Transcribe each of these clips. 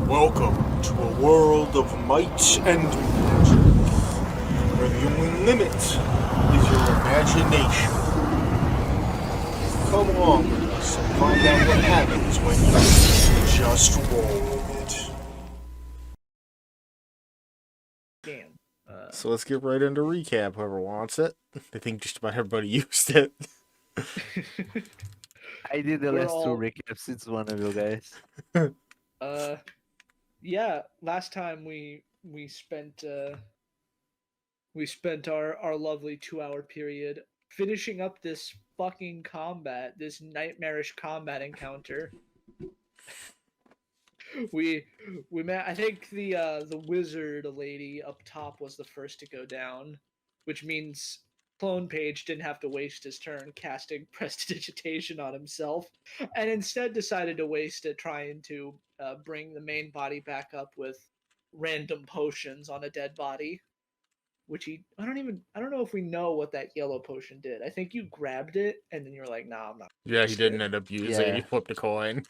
Welcome to a world of might and magic, where the only limit is your imagination. Come along with us and find out what happens when you just roll with it. Game. So let's get right into recap, whoever wants it. I think just about everybody used it. I did the We're last two all- recaps. It's one of you guys. Yeah. Last time we spent our lovely 2-hour period finishing up this fucking combat, this nightmarish combat encounter. we met. I think the wizard lady up top was the first to go down, which means Clone Page didn't have to waste his turn casting Prestidigitation on himself, and instead decided to waste it trying to bring the main body back up with random potions on a dead body. Which I don't know if we know what that yellow potion did. I think you grabbed it and then you were like, "Nah, I'm not." Yeah, he didn't end up using it. He flipped a coin.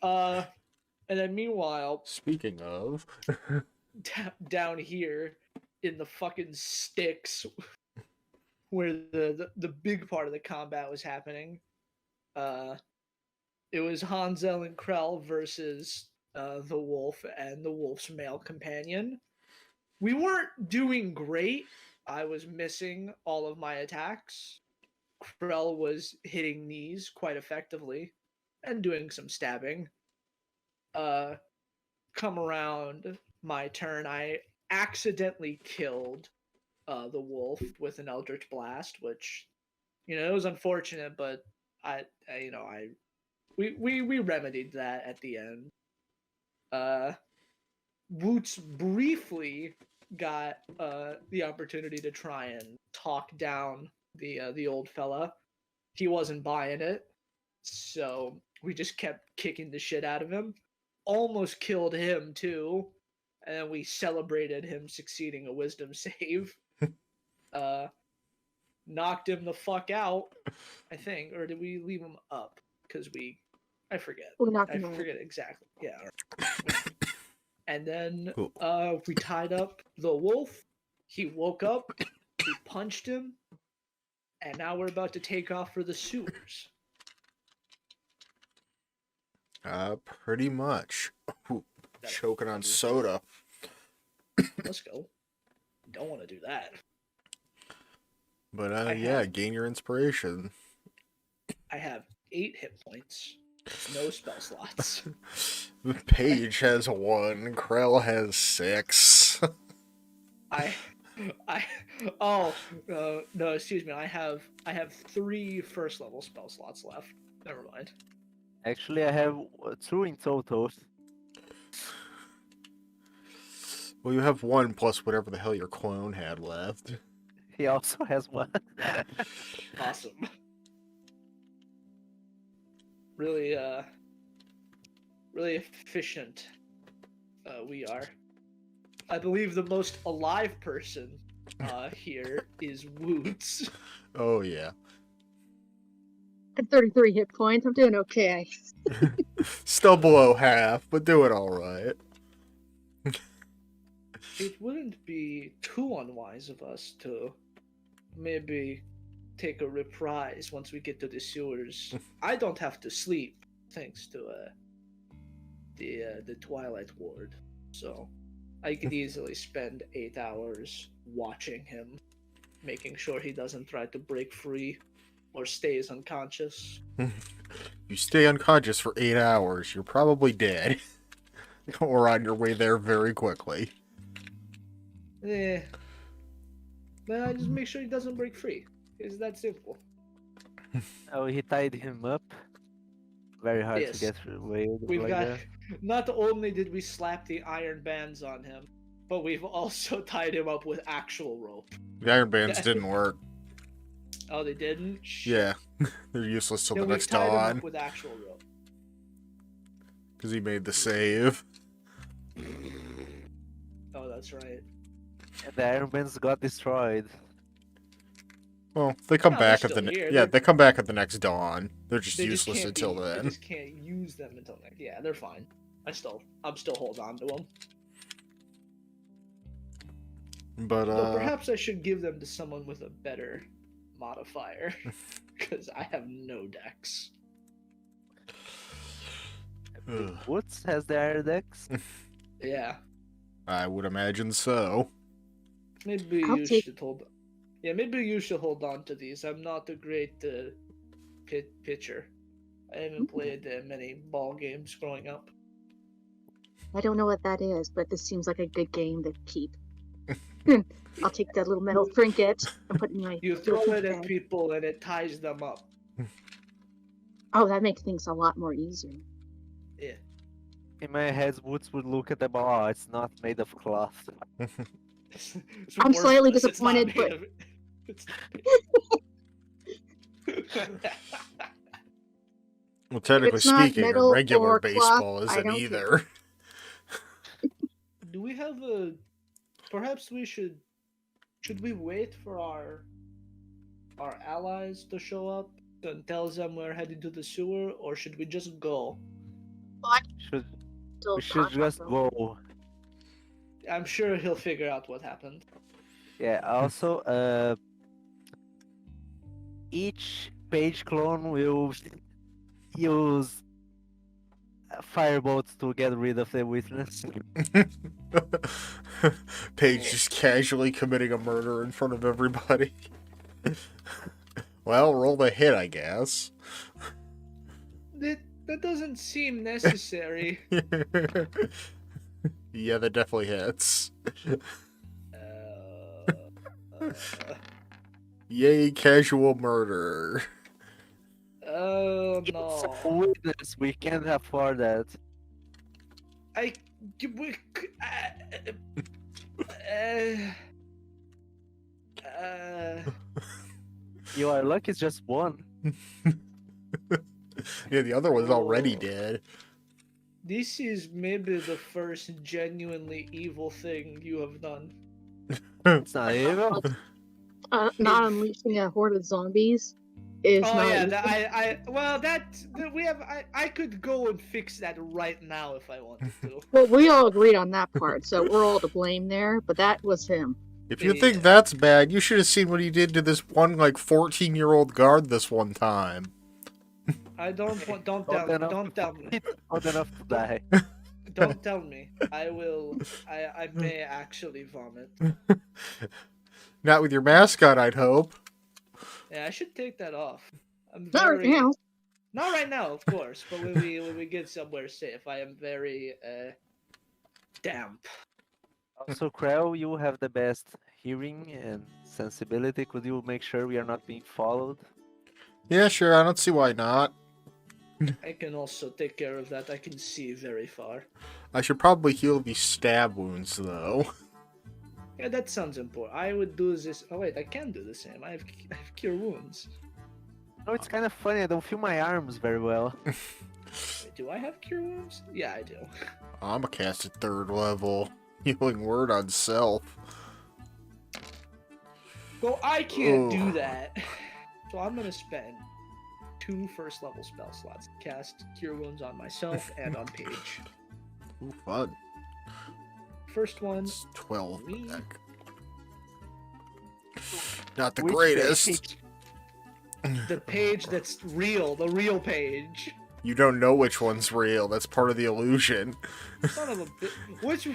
And then meanwhile, Speaking of, down here in the fucking sticks, where the big part of the combat was happening, it was Hansel and Krell versus the wolf and the wolf's male companion. We weren't doing great. I was missing all of my attacks. Krell was hitting knees quite effectively and doing some stabbing. Come around my turn, I accidentally killed the wolf with an Eldritch Blast, which, it was unfortunate, but we remedied that at the end. Woots briefly got the opportunity to try and talk down the old fella. He wasn't buying it, so we just kept kicking the shit out of him. Almost killed him too, and then we celebrated him succeeding a wisdom save. Knocked him the fuck out, I think, or did we leave him up? Because I forget. I forget exactly. Yeah. And then we tied up the wolf. He woke up. We punched him. And now we're about to take off for the sewers. pretty much. Ooh, choking on soda. Let's go. Don't want to do that. But gain your inspiration. I have 8 hit points. No spell slots. Paige has 1. Krell has 6. No, excuse me. I have 3 first level spell slots left. Never mind. Actually, I have 2 in total. Well, you have 1 plus whatever the hell your clone had left. He also has 1. Awesome. Really efficient we are. I believe the most alive person here is Woots. Oh, yeah. At 33 hit points, I'm doing okay. Still below half, but doing alright. It wouldn't be too unwise of us to maybe take a reprise once we get to the sewers. I don't have to sleep, thanks to the Twilight Ward, so I could easily spend 8 hours watching him, making sure he doesn't try to break free or stays unconscious. You stay unconscious for 8 hours, you're probably dead. Or on your way there very quickly. Then I just make sure he doesn't break free. It's that simple. Oh, he tied him up. Very hard Yes. to get away with We've like got. that. Not only did we slap the iron bands on him, but we've also tied him up with actual rope. The iron bands didn't work. Oh, they didn't? Yeah, they're useless till Then the we've next tied him dawn. up with actual rope. Because he made the save. Oh, that's right. And the Iron Bands got destroyed. Well, they come No, they're back at the still here. they come back at the next dawn. They're just They just useless can't until be, then. They just can't use them until next. Yeah, they're fine. I'm still holding on to them. But Though perhaps I should give them to someone with a better modifier, because I have no dex. Woods has the air dex. Yeah, I would imagine so. maybe I'll you take- should hold. Yeah, maybe you should hold on to these. I'm not a great pitcher. I haven't played many ball games growing up. I don't know what that is, but this seems like a good game to keep. I'll take that little metal trinket and put it in my. You throw little it at bag. people and it ties them up. Oh, that makes things a lot more easier. Yeah. In my head, Woods would look at the ball. Oh, it's not made of cloth. It's I'm slightly worthless. It's not disappointed, made but- of- it's Well, technically it's not speaking, a metal regular or cloth, baseball I isn't don't either. Do we have a? Perhaps we should. Should we wait for our allies to show up and tell them we're heading to the sewer, or should we just go? Should Still we should just contact them. go? I'm sure he'll figure out what happened. Yeah. Also, each page clone will use firebolt to get rid of the witness. Paige just casually committing a murder in front of everybody. Well, roll the hit, I guess. That doesn't seem necessary. Yeah, that definitely hits. uh, Yay, casual murder. oh It's no! a witness. We can't afford that. I. You are lucky. It's just one. Yeah, the other one's already Oh. dead. This is maybe the first genuinely evil thing you have done. It's not evil. Not unleashing a horde of zombies is Oh not. yeah, well I could go and fix that right now if I wanted to. Well, we all agreed on that part, so we're all to blame there. But that was him. If you Yeah. think that's bad, you should have seen what he did to this one, 14-year-old guard this one time. I don't want. Don't Old tell. enough Don't to tell me. Old enough to die. Don't tell me. I will. I may actually vomit. Not with your mascot, I'd hope. Yeah, I should take that off. I'm Not right very. now. Not right now, of course. But when we get somewhere safe, I am very damp. Also, Krell, you have the best hearing and sensibility. Could you make sure we are not being followed? Yeah, sure, I don't see why not. I can also take care of that. I can see very far. I should probably heal these stab wounds, though. Yeah, that sounds important. I would do this. Oh wait, I can do the same. I have cure wounds. No, it's kind of funny. I don't feel my arms very well. Wait, do I have cure wounds? Yeah, I do. I'm a cast at 3rd level. Healing word on self. Well, I can't do Ooh. that. So I'm gonna spend 2 first-level spell slots to cast cure wounds on myself and on Paige. Ooh, fun. First one. It's 12 Me. back. Not the Which greatest. page? The page that's real, the real page. You don't know which one's real. That's part of the illusion. Son of a which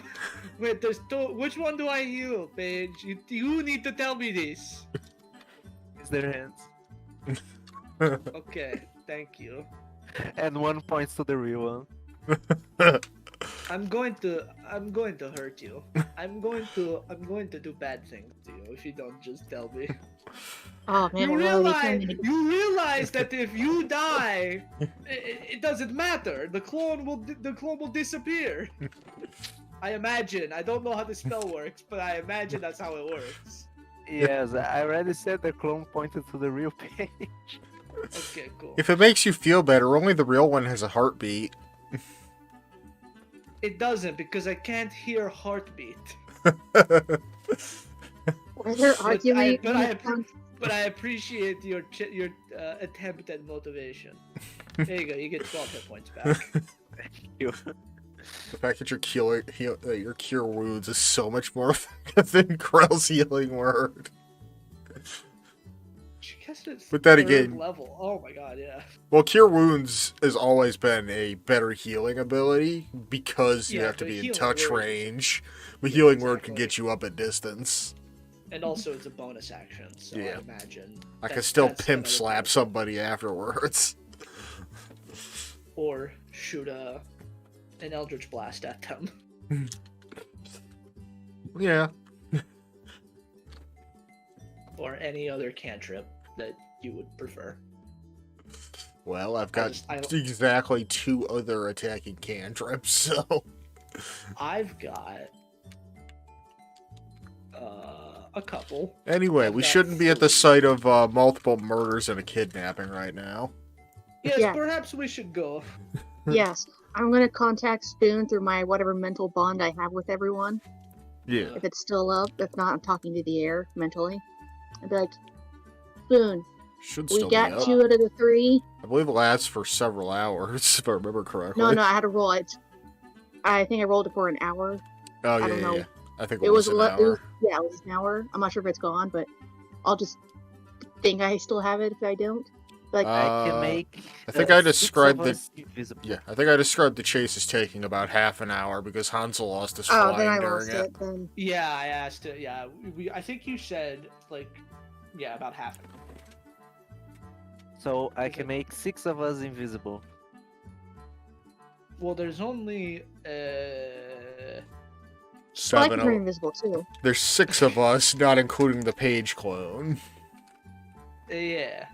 wait, there's two, which one do I heal, Paige? You need to tell me this. Is their hands. Okay, thank you. And 1 point to the real one. I'm going to hurt you. I'm going to do bad things to you if you don't just tell me. Oh man, You we're really realize that if you die, it doesn't matter. The clone will disappear. I imagine. I don't know how the spell works, but I imagine that's how it works. Yes, I already said the clone pointed to the real page. Okay, cool. If it makes you feel better, only the real one has a heartbeat. It doesn't because I can't hear heartbeat. Were there arguing but I- But I appreciate your attempt at motivation. There you go. You get 12 hit points back. You. The fact that your cure wounds is so much more effective than Krell's healing word. I guess it's But then third again- level. Oh my god, yeah. Well, cure wounds has always been a better healing ability because you Yeah, have to but be in healing touch word is- range. But healing word can exactly. get you up at distance. And also, it's a bonus action, so Yeah. I imagine I can that's- still that's pimp another slap part. somebody afterwards. Or shoot an Eldritch Blast at them. Yeah. Or any other cantrip that you would prefer. Well, I've got I- exactly 2 other attacking cantrips, so... I've got a couple. Anyway, I've we got shouldn't be at the 3. site of multiple murders and a kidnapping right now. Yes, Yeah. perhaps we should go. Yes, I'm gonna contact Spoon through my whatever mental bond I have with everyone. Yeah. If it's still up, if not, I'm talking to the air mentally. I'd be like, Spoon, Should we still be got up. 2 out of the 3. I believe it lasts for several hours, if I remember correctly. No, I had to roll it. I think I rolled it for an hour. Oh, I yeah, don't know. yeah. I think It was an it was, hour. yeah, it was an hour. I'm not sure if it's gone, but I'll just think I still have it if I don't. Like, I can Uh, make. I think I 6 of described the- us invisible. Yeah, I think I described the chase as taking about half an hour because Hansel lost his oh, then flying I during lost it. it. Then Yeah, I asked it. Yeah, I think you said about half. So I can make 6 of us invisible. Well, there's only well, I 7 can turn of... invisible too. There's 6 of us, not including the page clone. yeah.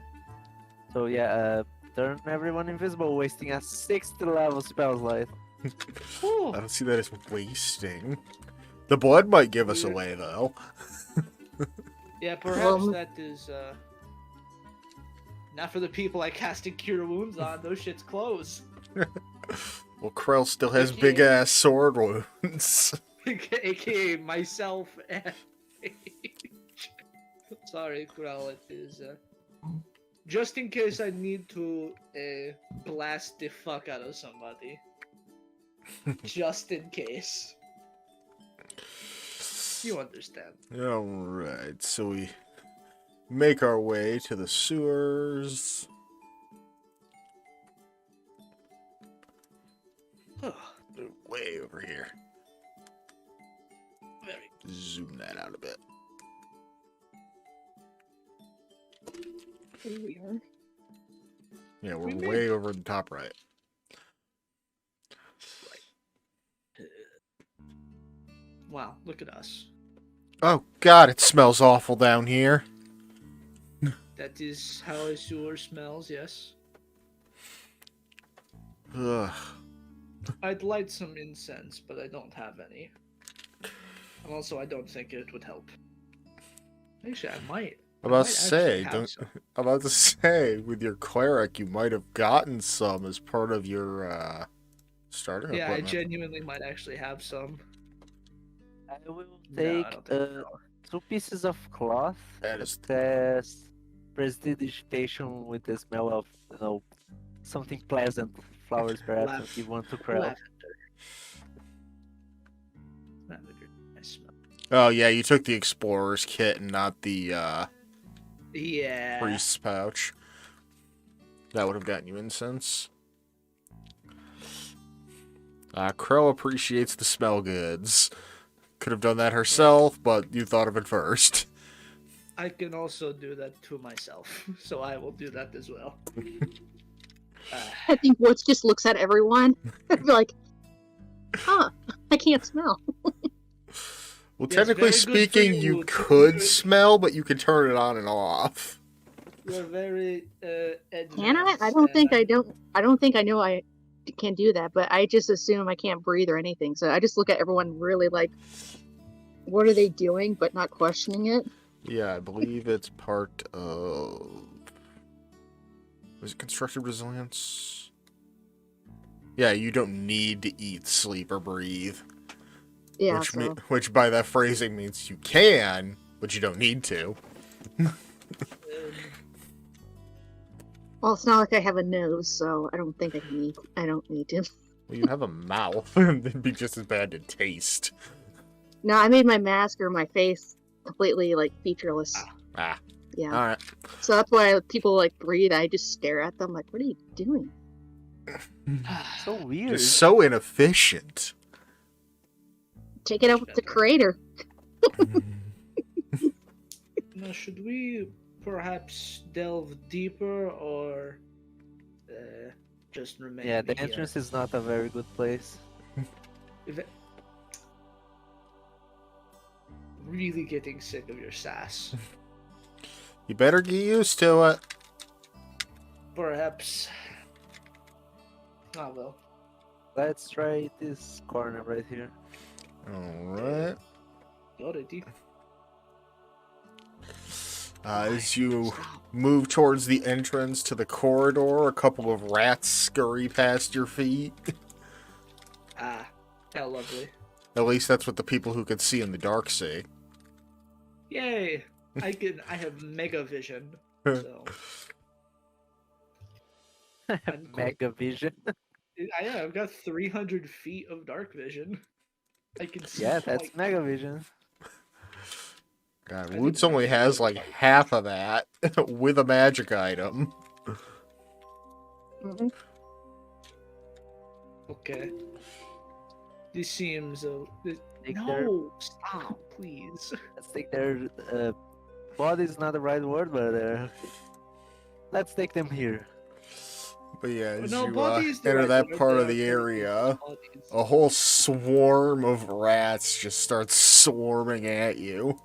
So yeah, turn everyone invisible, wasting a 6th level spell slot. Whew. I don't see that as wasting. The blood might give us Weird. away, though. Yeah, perhaps Well, that is not for the people I casted Cure Wounds on. Those shits close. Well, Krell still has Okay. big-ass sword wounds. AKA myself and Sorry, Krell, it is just in case I need to blast the fuck out of somebody. Just in case. You understand. Alright, so we make our way to the sewers. We're way over here. Very Zoom that out a bit. Here we are. Yeah, we're We made- way over the top right. Wow, look at us. Oh, God, it smells awful down here. That is how a sewer smells, yes. Ugh. I'd light some incense, but I don't have any. And also, I don't think it would help. Actually, I might. I'm I about might to actually say, have some. I'm about to say, with your cleric, you might have gotten some as part of your starter Yeah, I equipment. genuinely might actually have some. I will No, I take don't think so. 2 pieces of cloth That and is- cast prestidigitation with the smell of, something pleasant. Flowers, perhaps, Lavender. if you want to crawl. Lavender. I smell. Oh, yeah, you took the explorer's kit and not the Yeah. priest's pouch. That would have gotten you incense. Krell appreciates the smell goods. Could have done that herself, but you thought of it first. I can also do that to myself, so I will do that as well. I think Woods just looks at everyone and be like, huh, I can't smell. Well, Yes, technically very good for speaking, you, you Wood. could smell, but you can turn it on and off. You're very Can I? I advanced, don't think and I don't. I don't think I know I can do that. But I just assume I can't breathe or anything. So I just look at everyone really like, what are they doing? But not questioning it. Yeah, I believe it's part of... Was it constructive resilience? Yeah, you don't need to eat, sleep, or breathe. Yeah. which, So which by that phrasing means you can, but you don't need to. Well, it's not like I have a nose, so I don't think I don't need to. Well, you have a mouth. It'd be just as bad to taste. No, I made my mask or my face completely like featureless. Ah. Yeah. Alright. So that's why people like breathe. I just stare at them like, what are you doing? So weird. You're so inefficient. Take it up with the creator. Now, should we perhaps delve deeper or just remain Yeah, the here? entrance is not a very good place. If it- Really getting sick of your sass. You better get used to it. Perhaps. Ah, well. Let's try this corner right here. Alright. Already. As you move towards the entrance to the corridor, a couple of rats scurry past your feet. Ah, how lovely. At least that's what the people who can see in the dark see. Yay! I have mega vision. So I'm quite- Mega vision. I've got 300 feet of dark vision. I can see. Yeah, that's quite- mega vision. God, I Woots think only Mega has is like like- half of that with a magic item. Mhm. Okay. This seems Think their, no. Stop, please. let's take their body is not the right word, but let's take them here. But yeah, as No, you body is the enter right that word, part they of are the very area, bodies. a whole swarm of rats just starts swarming at you.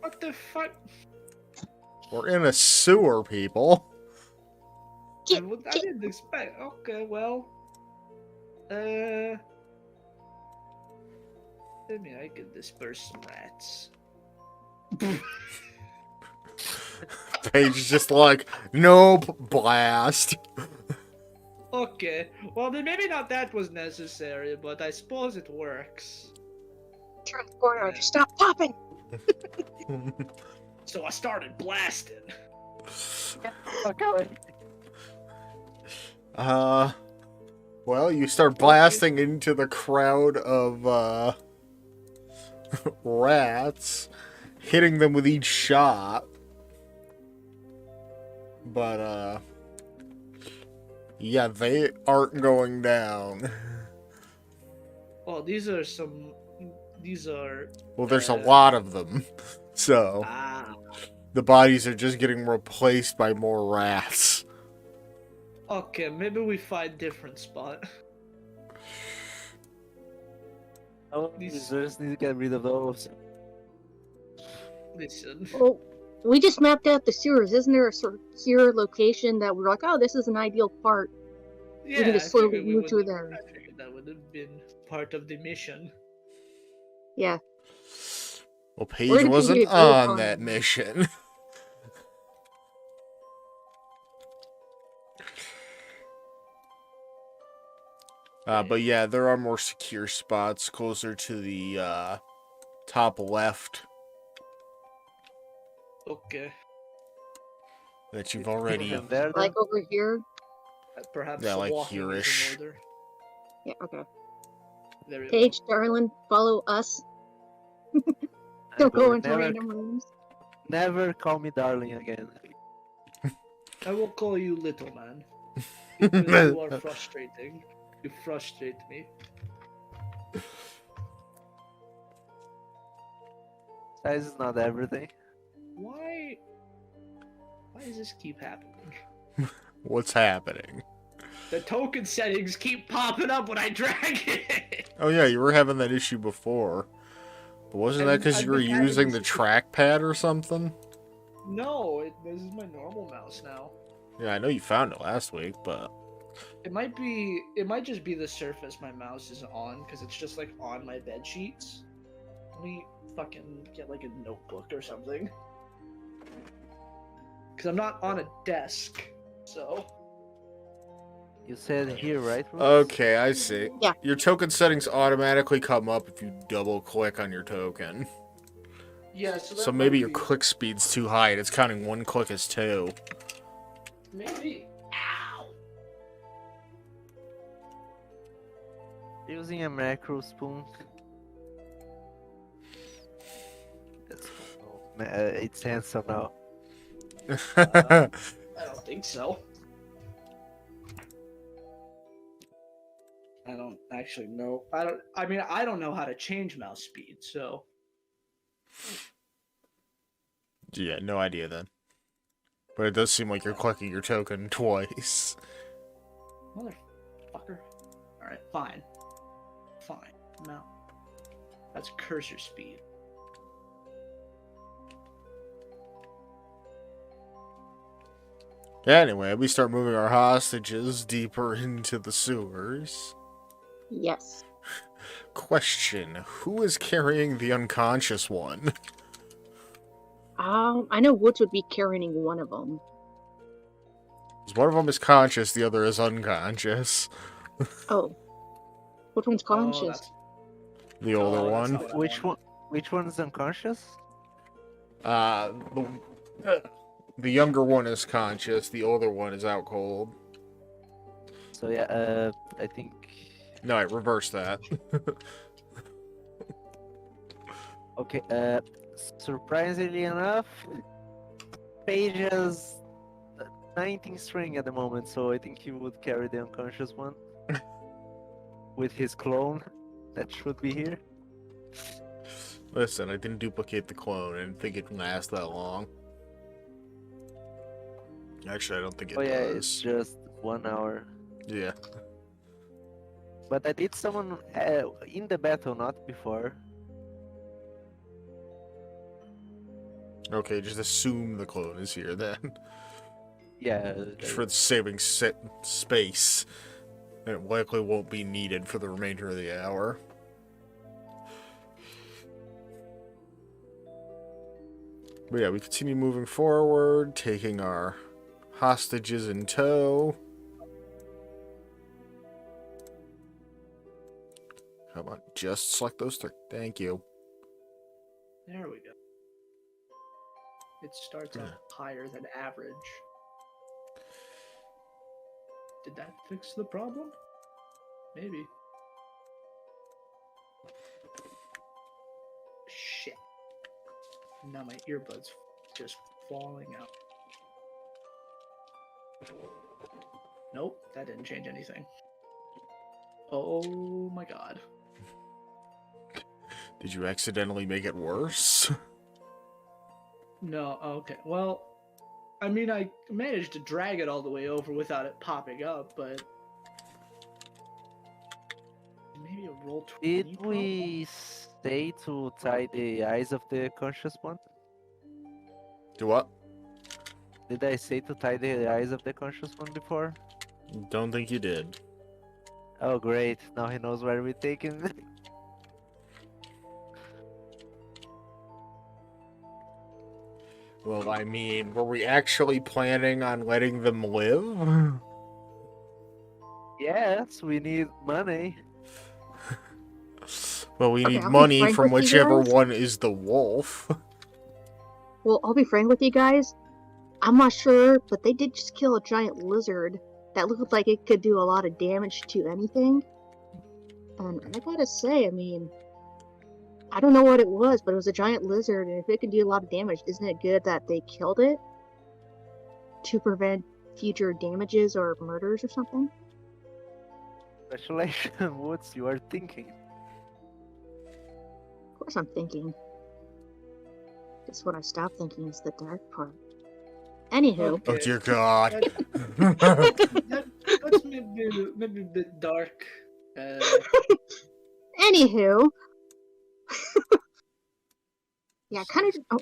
What the fuck? We're in a sewer, people. I didn't expect. Okay, well. Maybe I could disperse some rats. Paige is just like, nope, blast. Okay, well then maybe not that was necessary, but I suppose it works. Turn the corner. Just stop popping. So I started blasting. Okay. Well, you start blasting into the crowd of, rats, hitting them with each shot. But, yeah, they aren't going down. Oh, these are. Well, there's a Uh, lot of them. So, Ah. the bodies are just getting replaced by more rats. Okay, maybe we find different spot. Oh, we These- just need to get rid of those. Listen. Well, we just mapped out the sewers. Isn't there a secure location that we're like, oh, this is an ideal part? Yeah, need to I slowly figured we move through would- there. I figured that would have been part of the mission. Yeah. Well, We're Paige gonna wasn't continue to go on on. that mission. But yeah, there are more secure spots closer to the top left Okay. that you've Put already. them there, then. Like over here. Perhaps Yeah, the like walking is in here-ish. order. Yeah, okay. There we go. Paige, darling, follow us. I Don't go will into never, random rooms. never call me darling again. I will call you little man. Because you are frustrating. You frustrate me. Size is not everything. Why does this keep happening? What's happening? The token settings keep popping up when I drag it. Oh yeah, you were having that issue before. But wasn't that I've- because I've you were been having using this the issue- trackpad or something? No, this is my normal mouse now. Yeah, I know you found it last week, but It might just be the surface my mouse is on, because it's just like on my bed sheets. Let me fucking get like a notebook or something. Because I'm not on a desk, so. You said here, right? Roots? okay, I see. Yeah. Your token settings automatically come up if you double click on your token. Yeah, so that So maybe might your be- click speed's too high and it's counting one click as two. Maybe. Using a macro spoon. That's it's handsome now. I don't think so. I don't actually know. I mean, I don't know how to change mouse speed, so. Yeah, no idea then. But it does seem like you're clicking your token twice. Motherfucker. Alright, fine. Fine. No. That's cursor speed. Anyway, we start moving our hostages deeper into the sewers. Yes. Question, who is carrying the unconscious one? I know Woods would be carrying one of them. 'Cause one of them is conscious, the other is unconscious. Oh. Which one's conscious? that's- The older Oh, that's one. not what I Which wanted. one? Which one's unconscious? The younger one is conscious, the older one is out cold. So yeah, I think. No, I reversed that. Okay. Surprisingly enough, Paige has 19 string at the moment, so I think he would carry the unconscious one with his clone that should be here. Listen, I didn't duplicate the clone. I didn't think it'd last that long. Actually, I don't think it Oh yeah, it's does. just 1 hour. Yeah. But I did summon in the battle, not before. Okay, just assume the clone is here then. Yeah. Just for saving space. It likely won't be needed for the remainder of the hour. But yeah, we continue moving forward, taking our hostages in tow. How about just select those three? Thank you. There we go. It starts out higher than average. Did that fix the problem? Maybe. Shit. Now my earbuds just falling out. Nope, that didn't change anything. Oh my god. Did you accidentally make it worse? No, okay. Well, I mean, I managed to drag it all the way over without it popping up, but maybe a roll 20 Did problem? we say to tie the eyes of the conscious one? Do what? Did I say to tie the eyes of the conscious one before? Don't think you did. Oh great, now he knows where we're taking. Well, I mean, were we actually planning on letting them live? Yes, we need money. Well, we Okay, need I'll be money frank from with you whichever guys. one is the wolf. Well, I'll be frank with you guys. I'm not sure, but they did just kill a giant lizard that looked like it could do a lot of damage to anything. And I gotta say, I mean, I don't know what it was, but it was a giant lizard, and if it can do a lot of damage, isn't it good that they killed it to prevent future damages or murders or something? Congratulations, Woods, you are thinking. Of course I'm thinking. Just when I stop thinking is the dark part. Anywho, Oh dear God. That's maybe a bit dark. anywho. Yeah, kind of. Oh.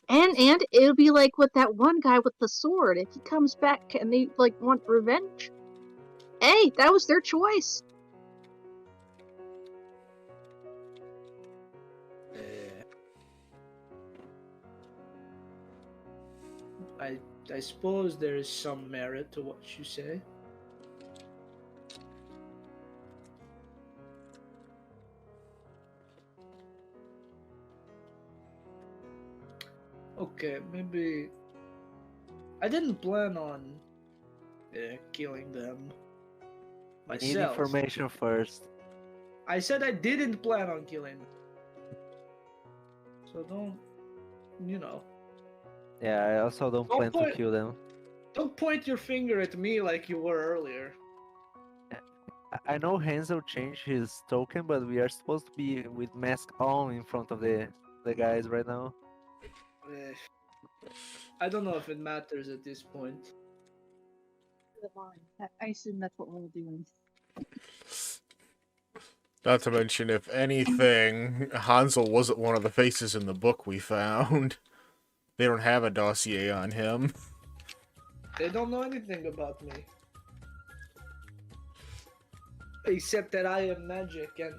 And it'll be like with that one guy with the sword. If he comes back and they like want revenge, hey, that was their choice. I suppose there is some merit to what you say. Okay, maybe I didn't plan on killing them We need myself. information first. I said I didn't plan on killing them. So don't, you know. Yeah, I also don't Don't plan to point- kill them. Don't point your finger at me like you were earlier. I know Hansel changed his token, but we are supposed to be with mask on in front of the guys right now. Eh, I don't know if it matters at this point. I assume that's what we're doing. Not to mention, if anything, Hansel wasn't one of the faces in the book we found. They don't have a dossier on him. They don't know anything about me. Except that I am magic and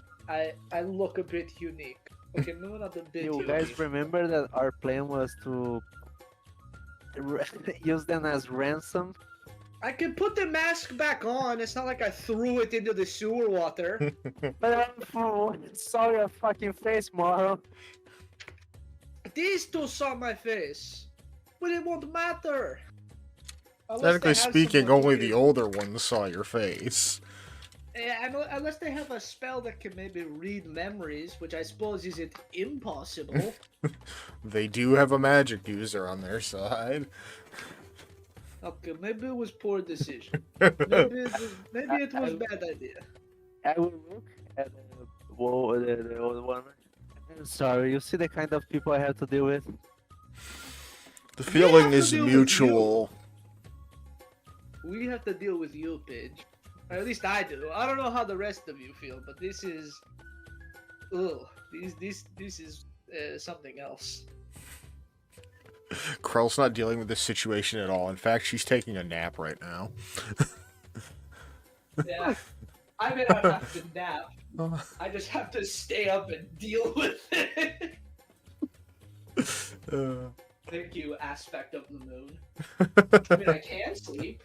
I look a bit unique. Okay, no, not a bit You unique. guys remember that our plan was to use them as ransom? I can put the mask back on. It's not like I threw it into the sewer water. But I saw your fucking face, Moro. These two saw my face. But it won't matter. Unless they Technically have speaking, someone only weird. the older ones saw your face. Yeah, unless they have a spell that can maybe read memories, which I suppose isn't impossible. They do have a magic user on their side. Okay, maybe it was poor decision. Maybe it was bad idea. I will look at the old one. I'm sorry, you see the kind of people I have to deal with? The We feeling have to is deal with mutual. We have to deal with you, Pidge. Or at least I do. I don't know how the rest of you feel, but this is... Ugh. This is something else. Krell's not dealing with this situation at all. In fact, she's taking a nap right now. Yeah. I may not have to nap. I just have to stay up and deal with it. Thank you, aspect of the moon. I mean, I can sleep.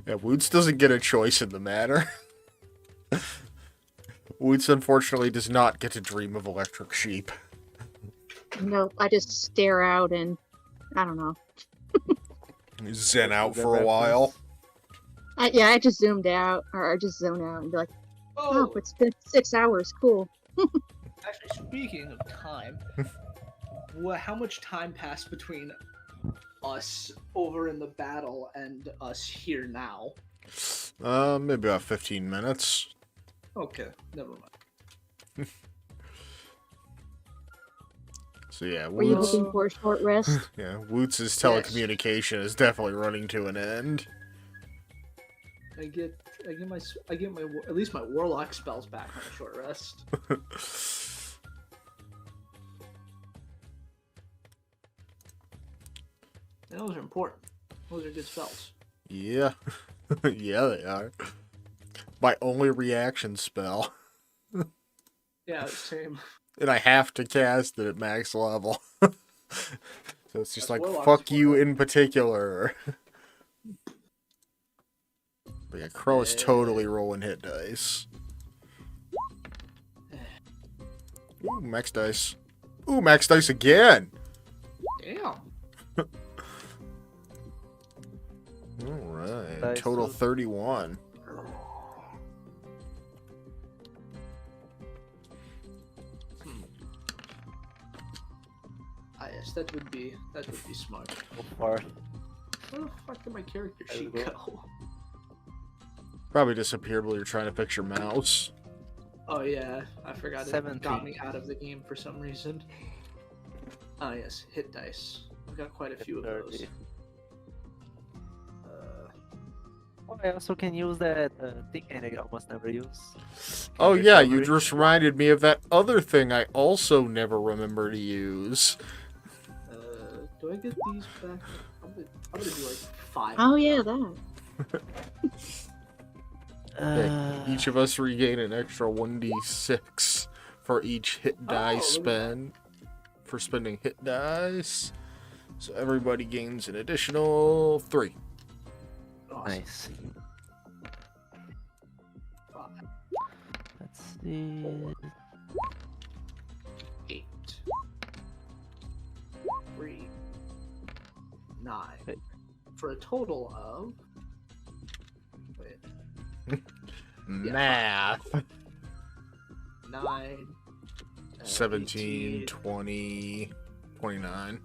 Yeah, Woods doesn't get a choice in the matter. Woods unfortunately does not get to dream of electric sheep. No, I just stare out and I don't know. Zen out for a while. I just zoomed out or I just zone out and be like, Oh, oh, it's been 6 hours. Cool. actually, speaking of time, how much time passed between us over in the battle and us here now? Maybe about 15 minutes. Okay, never mind. Were So yeah, you Woods. looking for a short rest? Yeah, Woods' telecommunication is definitely running to an end. I get my at least my warlock spells back on a short rest. And those are important. Those are good spells. Yeah. Yeah, they are. My only reaction spell. Yeah, same. And I have to cast it at max level. So it's just That's like, Warlock's fuck you fault. in particular. But yeah, Crow is totally rolling hit dice. Ooh, max dice. Ooh, max dice again! Damn. Alright, Dice total of- 31. Ah, yes, that would be smart. So far. Where the fuck did my character There sheet we go. go? Probably disappeared while you're trying to fix your mouse. Oh yeah, I forgot it 17. got me out of the game for some reason. Ah yes, hit dice. I've got quite a few of those. 30. Oh, I also can use that thing I almost never use. Oh yeah, you Recovery. just reminded me of that other thing I also never remember to use. Do I get these back? I'm gonna do like 5. Oh yeah, that. Each of us regain an extra 1d6 for each hit die look at spend. For spending hit dice. So everybody gains an additional 3. Awesome. Nice. Let's see. 8. 3. 9. Wait. For a total of... Wait. Math. 9, 17, 18. 20, 29.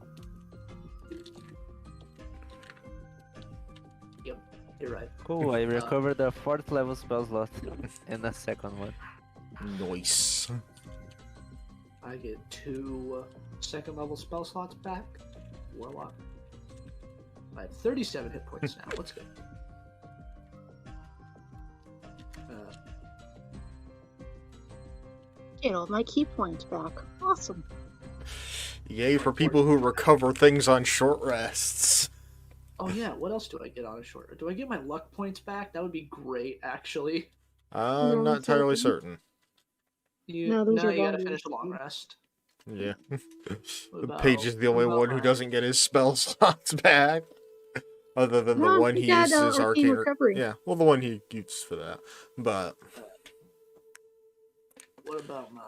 Yep, you're right. Cool, I recovered a 4th level spell slot and a second one. Nice. I get 2 second level spell slots back. Warlock. I have 37 hit points now. Let's go. Get all my key points back. Awesome. Yay for people who recover things on short rests. Oh yeah, what else do I get on a short? Do I get my luck points back? That would be great, actually. I'm No, not it's entirely open. certain. No, those now are you gotta volumes. finish a long rest. Yeah. What Paige is the only about one who my- doesn't get his spell slots back. Other than the No, one he he got, uses arcane arcane. recovery. Yeah, well, the one he uses for that. But What about my?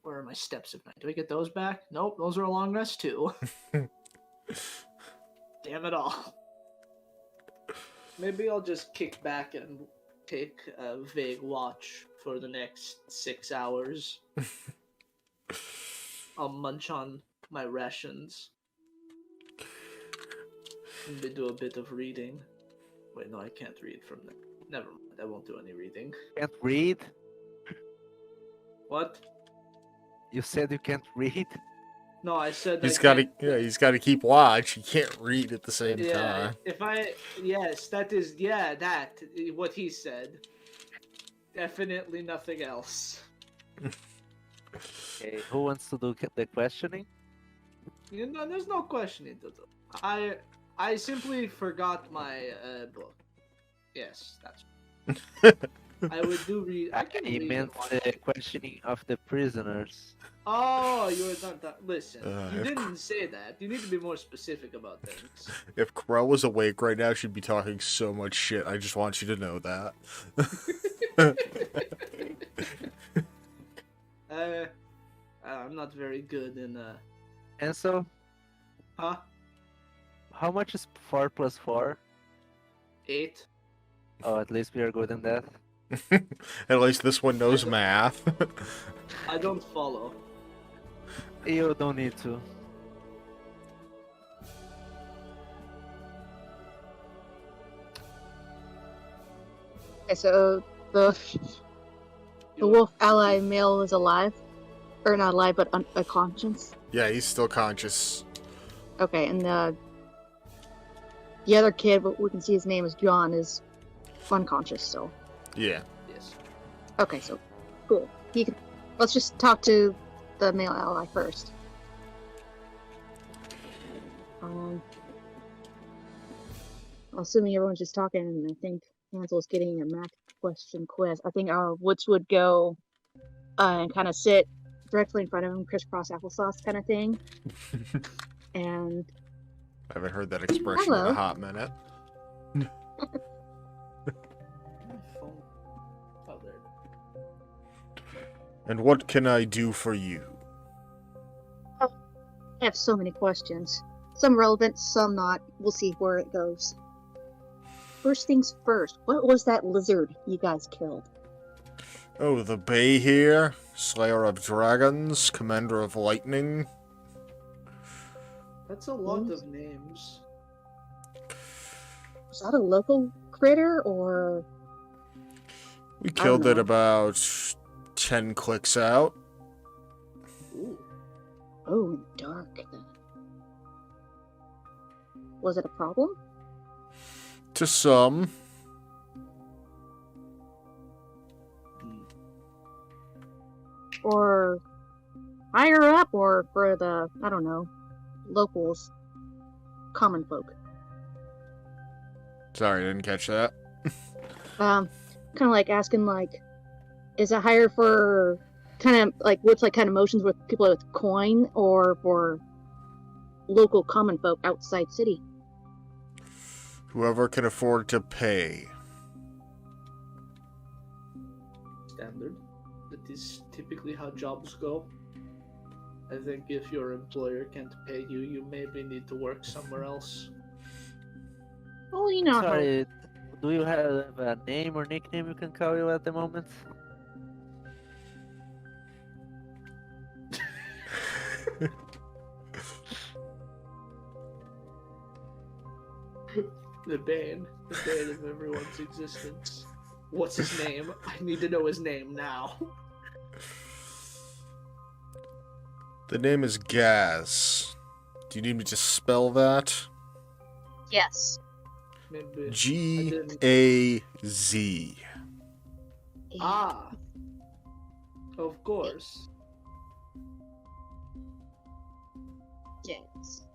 Where are my steps of night? Do I get those back? Nope, those are a long rest too. Damn it all. Maybe I'll just kick back and take a vague watch for the next 6 hours. I'll munch on my rations. Maybe do a bit of reading. Wait, no, I can't read from that. Never mind, I won't do any reading. Can't read? What? You said you can't read? No, I said he's I got to. can't- Yeah, he's got to keep watch. He can't read at the same Yeah, time. if I... Yes, that is... Yeah, that. What he said. Definitely nothing else. Okay, who wants to do the questioning? You know, there's no questioning to do. I simply forgot my book. Yes, that's... I would do read... I can He read meant and watch. the questioning of the prisoners. Oh, you were not that... Listen, you if didn't say that. You need to be more specific about things. If Corell was awake right now, she'd be talking so much shit. I just want you to know that. I'm not very good in, And so, Huh? how much is 4 plus 4? 8? Oh, at least we are good in that. At least this one knows math. I don't follow. You don't need to. Okay, so the wolf ally male is alive, or not alive, but unconscious. Yeah, he's still conscious. Okay, and the other kid, but we can see his name is John, is unconscious still. Yeah. Yes. Okay, so cool. Let's just talk to the male ally first. Assuming everyone's just talking, and I think Hansel's getting a math question quiz. I think Woods would go and kind of sit directly in front of him, crisscross applesauce kind of thing. And I haven't heard that expression in Hello. a hot minute. My phone. Oh, there. And what can I do for you? I have so many questions. Some relevant, some not. We'll see where it goes. First things first, what was that lizard you guys killed? Oh, the Bay here, Slayer of Dragons, Commander of Lightning. That's a lot of names. Was that a local critter, or... We killed know. it about 10 clicks out. Ooh. Oh, dark, then. Was it a problem? To some. Or higher up, or for the, I don't know, locals, common folk? Sorry, I didn't catch that. Kind of like asking, like, is it higher for kind of like what's like kind of motions with people with coin, or for local common folk outside city? Whoever can afford to pay. Standard. That is typically how jobs go. I think if your employer can't pay you, you maybe need to work somewhere else. Well, you know how. Sorry, Do you have a name or nickname you can call you at the moment? The bane of everyone's existence. What's his name? I need to know his name now. The name is Gaz. Do you need me to spell that? Yes. Maybe. G-A-Z. Ah. Of course. Yes.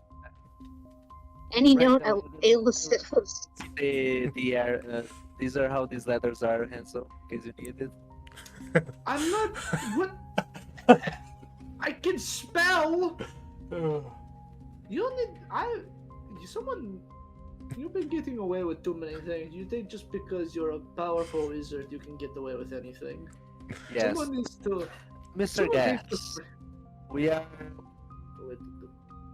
Any Right known now, illustrators? These are how these letters are, Hansel, in case you need it. I'm not. What? I can spell. You don't need. Someone. You've been getting away with too many things. You think just because you're a powerful wizard, you can get away with anything? Yes, Someone needs to. Mr. someone needs Gas. to-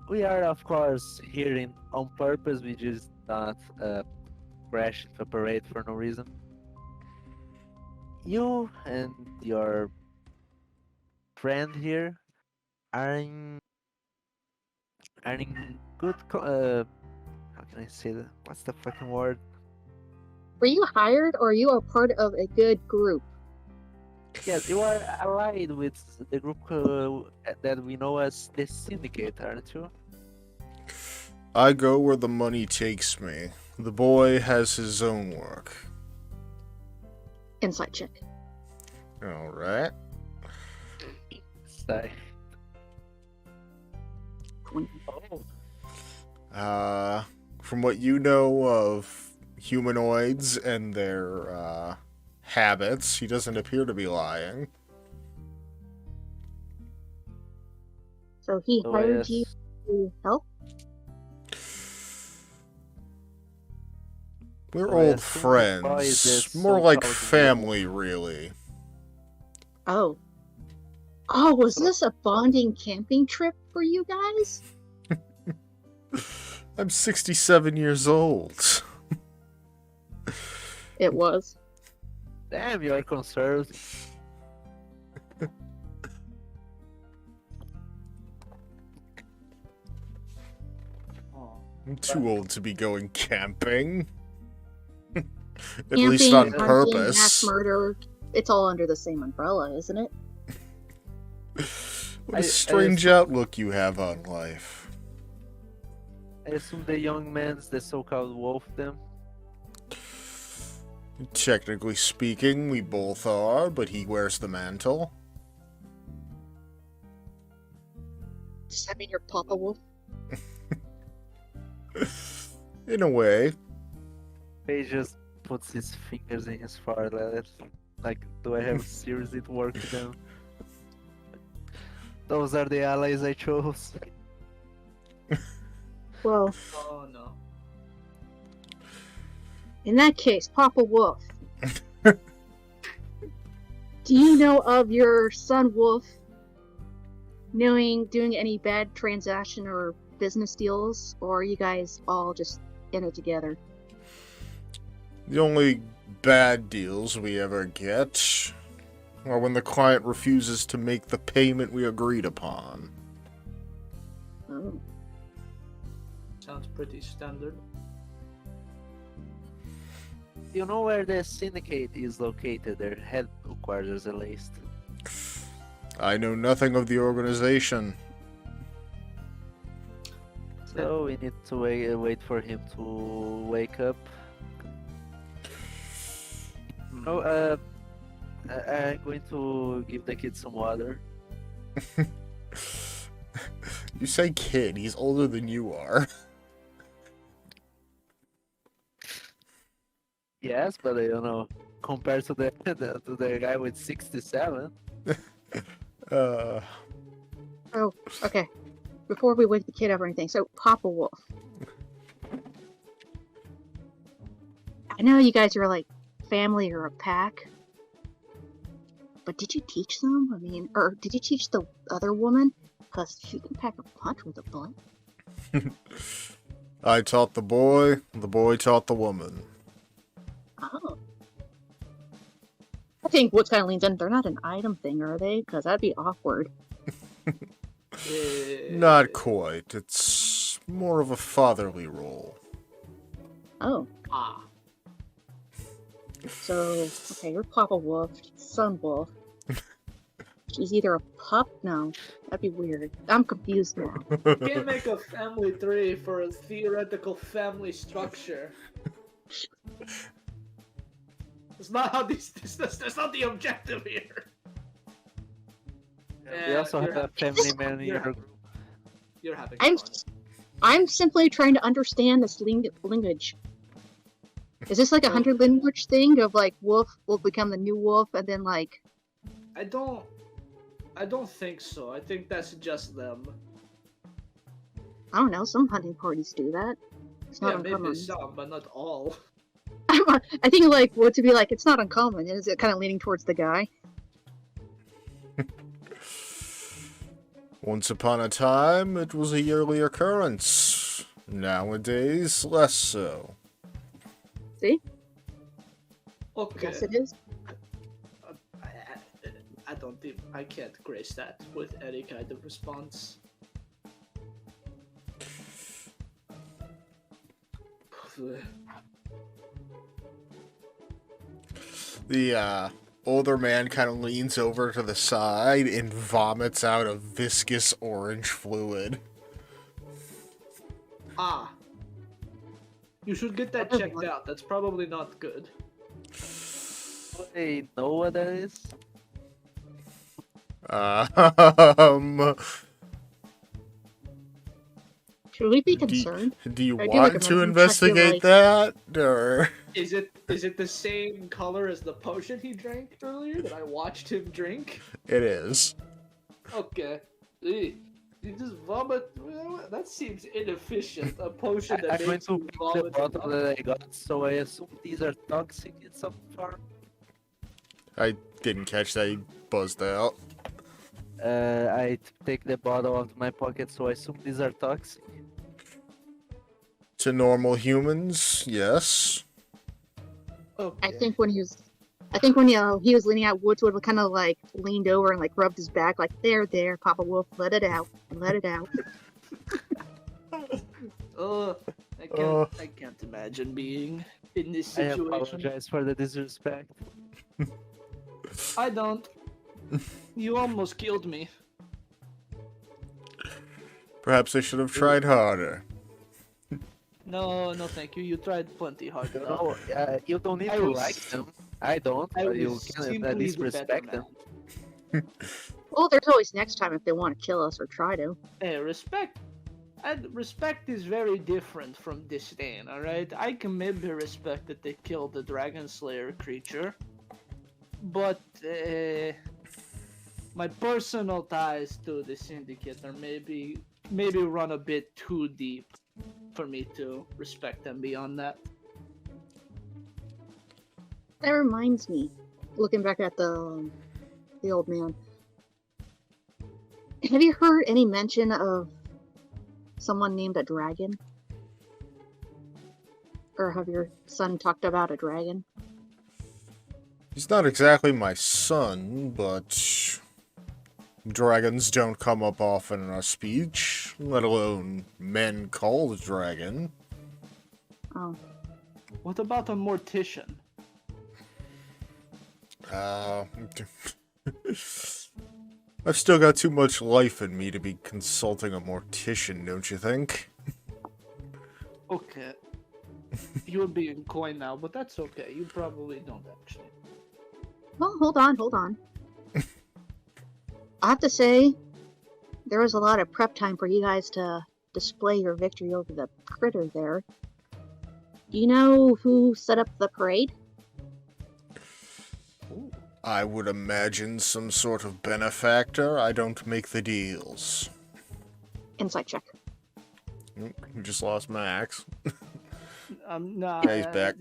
We are of course here on purpose. We just not crash into a parade for no reason. You and your friend here are in good. How can I say that? What's the fucking word? Were you hired or are you a part of a good group? Yes, you are allied with the group that we know as the Syndicate, aren't you? I go where the money takes me. The boy has his own work. Insight check. Alright. Sigh. 20. Oh, From what you know of humanoids and their, habits, he doesn't appear to be lying. So he so hired yes. you to help? We're So I old assume the boy is friends. the More like so-called family, really. Oh. Oh, was So- this a bonding camping trip for you guys? I'm 67 years old. It was. Damn, you are conserved. I'm too old to be going camping. At Camping, least on hunting, mass purpose. murder, it's all under the same umbrella, isn't it? What I a strange assume- outlook you have on life. I assume the young man's the so-called wolf then. Technically speaking, we both are, but he wears the mantle. Does that mean you're Papa Wolf? In a way. He just puts his fingers in his forehead. Like, do I have seriously to work with them? Those are the allies I chose. Well, Oh no. in that case, Papa Wolf. Do you know of your son Wolf doing any bad transaction or business deals, or are you guys all just in it together? The only bad deals we ever get are when the client refuses to make the payment we agreed upon. Oh. Sounds pretty standard. You know where the syndicate is located, their headquarters at least. I know nothing of the organization. So we need to wait for him to wake up. No, I'm going to give the kid some water. You say kid, he's older than you are. Yes, but compared to the guy with 67. Uh, Oh, okay. Before we wake the kid up or anything, so Papa Wolf. I know you guys are like family or a pack, but did you teach them? I mean, or did you teach the other woman? Because she can pack a punch with a blunt. I taught the boy taught the woman. I think Woods kind of leans in. They're not an item thing, are they? Because that'd be awkward. Not quite. It's more of a fatherly role. Oh, Ah. so okay, you're Papa Wolf, Son Wolf. She's either a pup? No, that'd be weird. I'm confused now. You can't make a family tree for a theoretical family structure. It's not how that's not the objective here. We also have a family man in your group. You're having I'm fun. I'm simply trying to understand this lineage. Is this like a 100 lineage thing of like wolf will become the new wolf and then like I don't think so. I think that's just them. I don't know, some hunting parties do that. It's not Yeah, maybe uncommon. some, but not all. I think like Woods would be like, it's not uncommon. Is it kind of leaning towards the guy? Once upon a time, it was a yearly occurrence. Nowadays, less so. See? Okay. Yes, it is. I don't think I can't grace that with any kind of response. The older man kind of leans over to the side and vomits out a viscous orange fluid. Ah. You should get that checked out. That's probably not good. They know what that is? Should we be concerned? Do you I do, want like, to imagine check your, investigate like- that, or? Is it the same color as the potion he drank earlier that I watched him drink? It is. Okay. You just vomit. Well, that seems inefficient. A potion that I'm going makes to you pick the vomit. bottle that I got, so I assume these are toxic in some form. I didn't catch that. He buzzed out. I take the bottle out of my pocket, so I assume these are toxic. To normal humans, yes. Okay. I think when he was leaning out, Woods would have kind of like leaned over and like rubbed his back, like there, Papa Wolf, let it out, let it out. I can't imagine being in this I situation. apologize for the disrespect. I don't. You almost killed me. Perhaps I should have tried harder. No, thank you. You tried plenty hard enough. No, you don't need I to was- like them. I don't, I but you was can simply at least the better respect them. man. Well, there's always next time if they want to kill us or try to. Hey, respect. Respect is very different from disdain, alright? I can maybe respect that they killed the Dragon Slayer creature, but my personal ties to the Syndicate are maybe run a bit too deep for me to respect them beyond that. That reminds me, looking back at the old man. Have you heard any mention of someone named a dragon? Or have your son talked about a dragon? He's not exactly my son, but dragons don't come up often in our speech, let alone men called dragon. Oh, What about a mortician? I've still got too much life in me to be consulting a mortician, don't you think? Okay. You're being coy now, but that's okay. You probably don't actually. well, hold on. I have to say, there was a lot of prep time for you guys to display your victory over the critter there. Do you know who set up the parade? I would imagine some sort of benefactor. I don't make the deals. Insight check. You just lost Max. No. Yeah, he's back.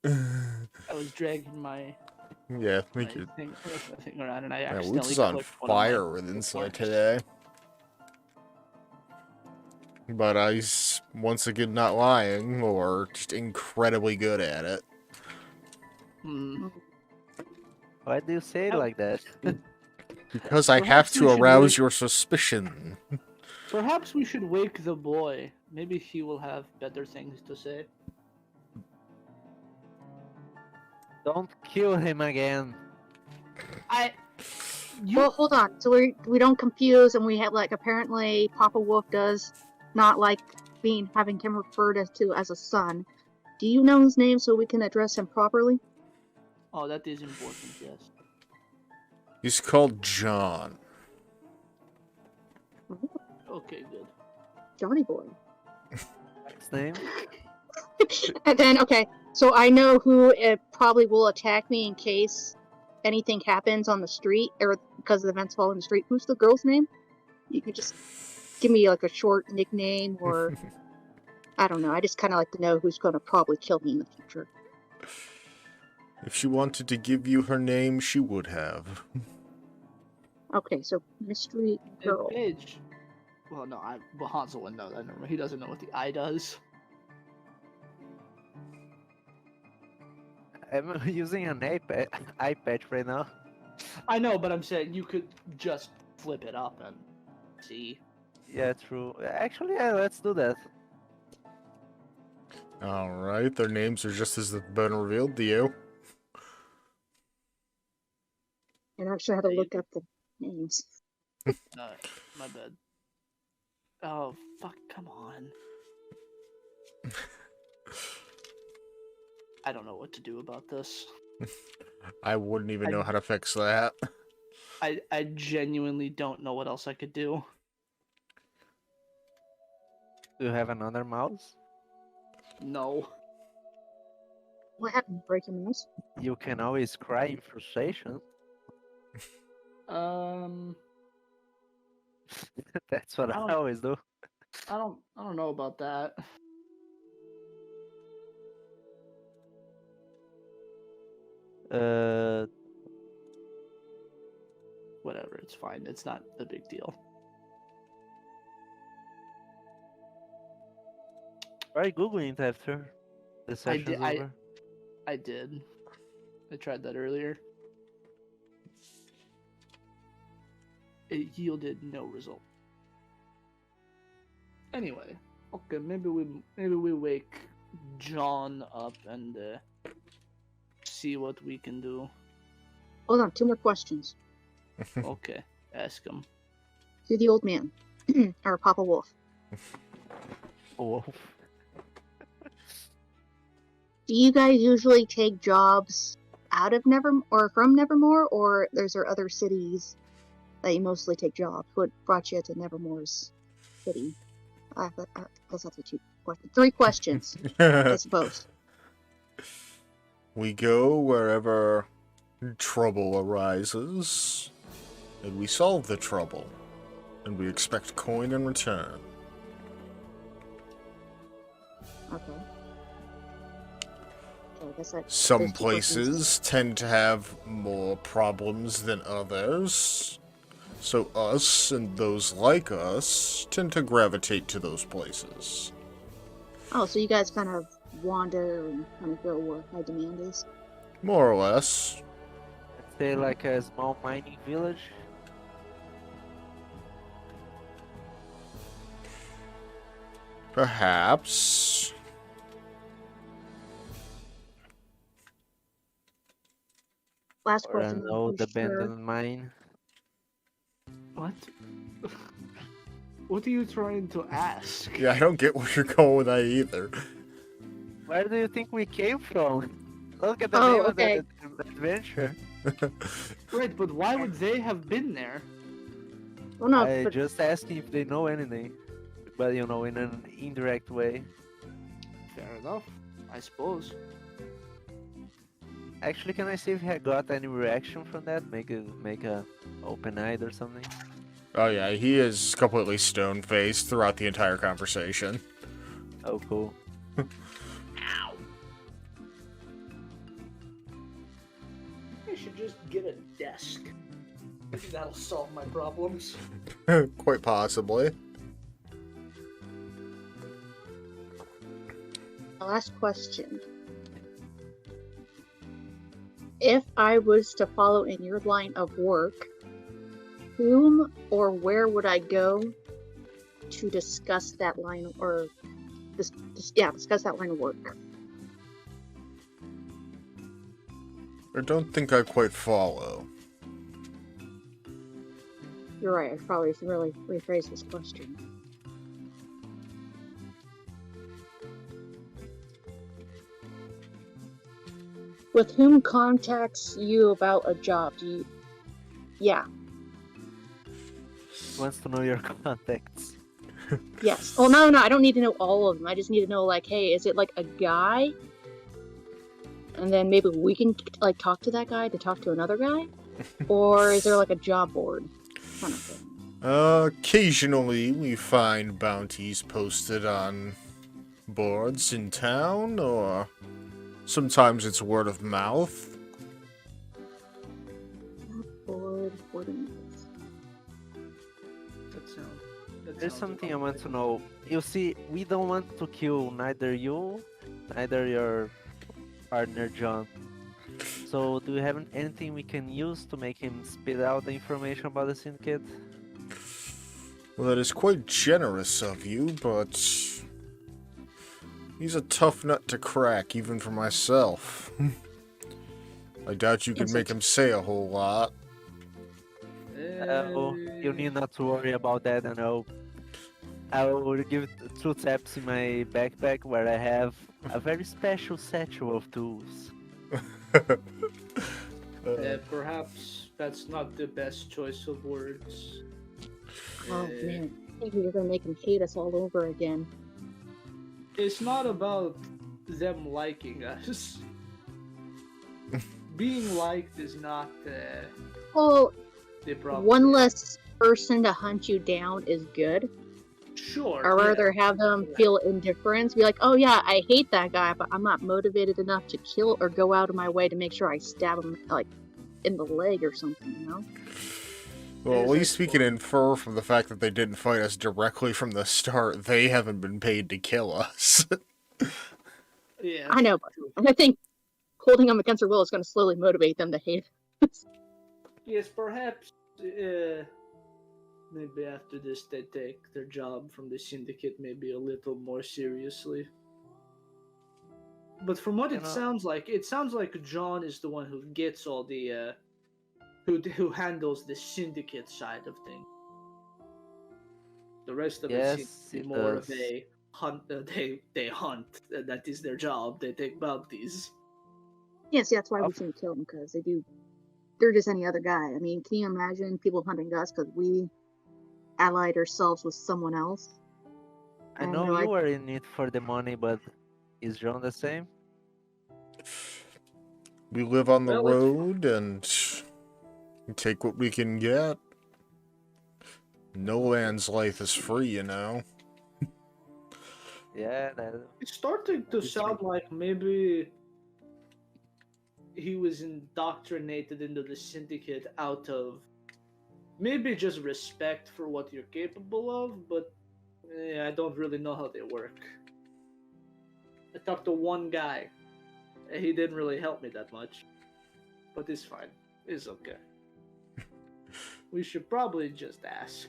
I was dragging my Yeah, thank you. thing around, and I Yeah, accidentally Woods is on clicked one of my fire with insight bookmarks. today. But he's once again not lying, or just incredibly good at it. Hmm. Why do you say it Oh. like that? Because I have Perhaps to we should arouse wait- your suspicion. Perhaps we should wake the boy. Maybe he will have better things to say. Don't kill him again. Well, hold on. So we don't confuse, and we have like apparently Papa Wolf does not like having him referred as a son. Do you know his name so we can address him properly? Oh, that is important. Yes. He's called John. Okay, good. Johnny Boy. His name? And then okay, so I know who it probably will attack me in case anything happens on the street or because the events fall in the street. Who's the girl's name? You can just give me like a short nickname or I don't know. I just kind of like to know who's going to probably kill me in the future. If she wanted to give you her name, she would have. Okay, so mystery girl. Paige. Well, no, well, Hansel wouldn't know that. He doesn't know what the eye does. I'm using an iPad right now. I know, but I'm saying you could just flip it up and see. Yeah, true. Actually, yeah, let's do that. Alright, their names are just as they've been revealed to you. And I actually had to look up the names. No, my bad. Oh, fuck, come on. I don't know what to do about this. I wouldn't even know how to fix that. I genuinely don't know what else I could do. Do you have another mouse? No. What happened? Breaking news? You can always cry in frustration. That's what I don't- always do. I don't know about that. Whatever, it's fine. It's not a big deal. Try Googling it after the session's over. I did. I tried that earlier. It yielded no result. Anyway, okay, maybe we wake John up and see what we can do. Hold on, 2 more questions. Okay, ask him. To the old man. or Papa Wolf. Oh, Do you guys usually take jobs out of or from Nevermore, or there's there other cities that you mostly take jobs? What brought you to Nevermore's city? I guess that's a 2 question. 3 questions, I suppose. We go wherever trouble arises, and we solve the trouble, and we expect coin in return. Okay. I guess Some those 2 questions. places tend to have more problems than others, so us and those like us tend to gravitate to those places. Oh, so you guys kind of wander and kind of go where high demand is? More or less. say like a small mining village. Perhaps. Last Or question. an old I'm sure. abandoned mine. What? What are you trying to ask? Yeah, I don't get where you're going with that either. Where do you think we came from? Look at the Oh, name okay. of the adventure. Right, but why would they have been there? Well, no, I but just asking if they know anything, but you know, in an indirect way. Fair enough, I suppose. Actually, can I see if I got any reaction from that? Make a open-eyed or something. Oh yeah, he is completely stone-faced throughout the entire conversation. Oh, cool. I should just get a desk. Maybe that'll solve my problems. Quite possibly. last question. if I was to follow in your line of work, whom or where would I go to discuss that line or discuss that line of work? I don't think I quite follow. You're right. I probably should really rephrase this question. With whom contacts you about a job? Do you? Yeah. Wants to know your contacts. Yes. Oh no, I don't need to know all of them. I just need to know, like, hey, is it like a guy? And then maybe we can like talk to that guy to talk to another guy, or is there like a job board kind of thing? Occasionally we find bounties posted on boards in town, or sometimes it's word of mouth. Board of mouth. There's something I want to know. You see, we don't want to kill neither you, neither your partner John. So, do you have anything we can use to make him spit out the information about the syndicate? Well, that is quite generous of you, but he's a tough nut to crack, even for myself. I doubt you could make him say a whole lot. You need not to worry about that, I know. I will give 2 taps in my backpack where I have a very special satchel of tools. Perhaps that's not the best choice of words. Oh man, I think you're gonna make him hate us all over again. It's not about them liking us. Being liked is not Well, the problem. one less person to hunt you down is good. Sure. I'd rather have them feel indifference, be like, oh yeah, I hate that guy, but I'm not motivated enough to kill or go out of my way to make sure I stab him, like, in the leg or something, you know? Well, at least we can infer from the fact that they didn't fight us directly from the start, they haven't been paid to kill us. Yeah. I know, but I think holding them against their will is going to slowly motivate them to hate us. Yes, perhaps maybe after this they take their job from the syndicate maybe a little more seriously. But from what it sounds like John is the one who gets all the who handles the syndicate side of things. The rest of it seems to be more of a hunt. They hunt. That is their job. They take bounties. Yes, that's why we shouldn't kill them, because they're just any other guy. I mean, can you imagine people hunting us because we allied ourselves with someone else? I know you were in it for the money, but is John the same? We live on the road and take what we can get. No man's life is free, you know. Yeah, it's starting to sound like maybe he was indoctrinated into the syndicate out of maybe just respect for what you're capable of, but I don't really know how they work. I talked to one guy. He didn't really help me that much, but it's fine. It's okay. We should probably just ask.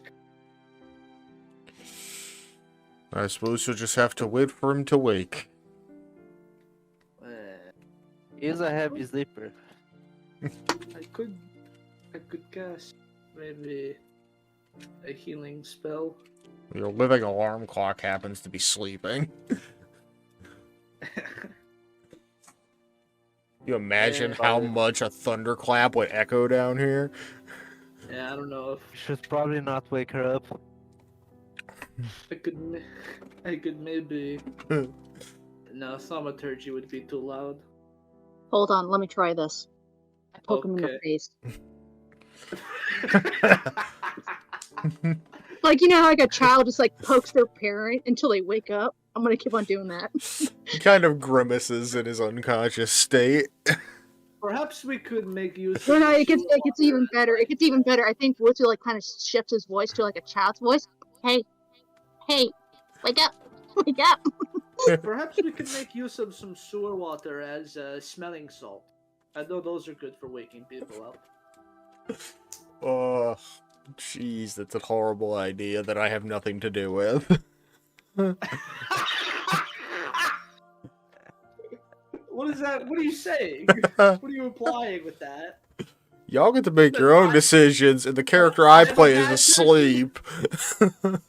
I suppose you'll just have to wait for him to wake. He's a heavy sleeper. I could cast maybe a healing spell. Your living alarm clock happens to be sleeping. You imagine how much a thunderclap would echo down here? Yeah, I don't know if You should probably not wake her up. I could maybe. No, thaumaturgy would be too loud. Hold on, let me try this. I poke him in the face. Like, you know how like a child just like pokes their parent until they wake up? I'm gonna keep on doing that. He kind of grimaces in his unconscious state. Perhaps we could make use. No, it gets even better. It gets even better. I think Woods will like kind of shifts his voice to like a child's voice. Hey, wake up, wake up. Perhaps we could make use of some sewer water as smelling salt. I know those are good for waking people up. Oh, jeez, that's a horrible idea that I have nothing to do with. What is that? What are you saying? What are you implying with that? Y'all get to make your own decisions, and the character I I'm a play is bad asleep. Are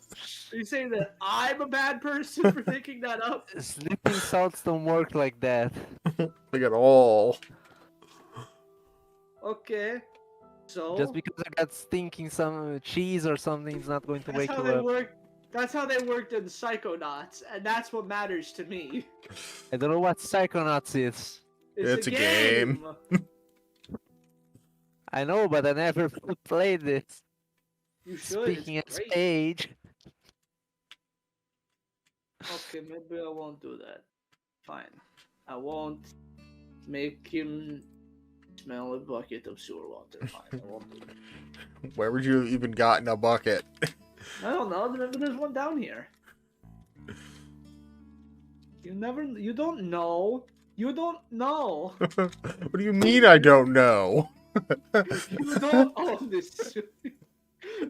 you saying that I'm a bad person for thinking that up? Sleeping salts don't work like that. Like at all. Okay. So Just because I got stinking some cheese or something is not going to that's wake how you they up. work. That's how they worked in Psychonauts, and that's what matters to me. I don't know what Psychonauts is. It's a game. I know, but I never played this. You should. Speaking It's as great. Paige. Okay, maybe I won't do that. Fine. I won't make him smell a bucket of sewer water. Fine, I won't do that. Where would you have even gotten a bucket? I don't know. There's one down here. You don't know. You don't know. What do you mean I don't know? You don't own this sewer.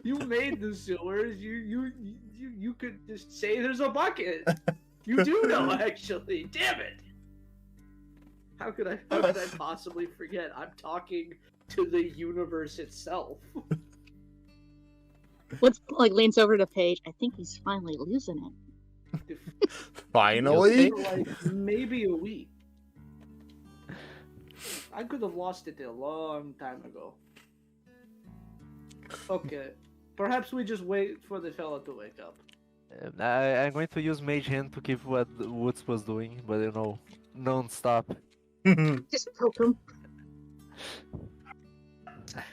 You made the sewers. You could just say there's a bucket. You do know, actually. Damn it! How could I possibly forget? I'm talking to the universe itself. What's like leans over to Paige. I think he's finally losing it. Finally? For like maybe a week. I could have lost it a long time ago. Okay. Perhaps we just wait for the fella to wake up. I'm going to use Mage Hand to keep what Woods was doing, but you know, non-stop. Just poke him.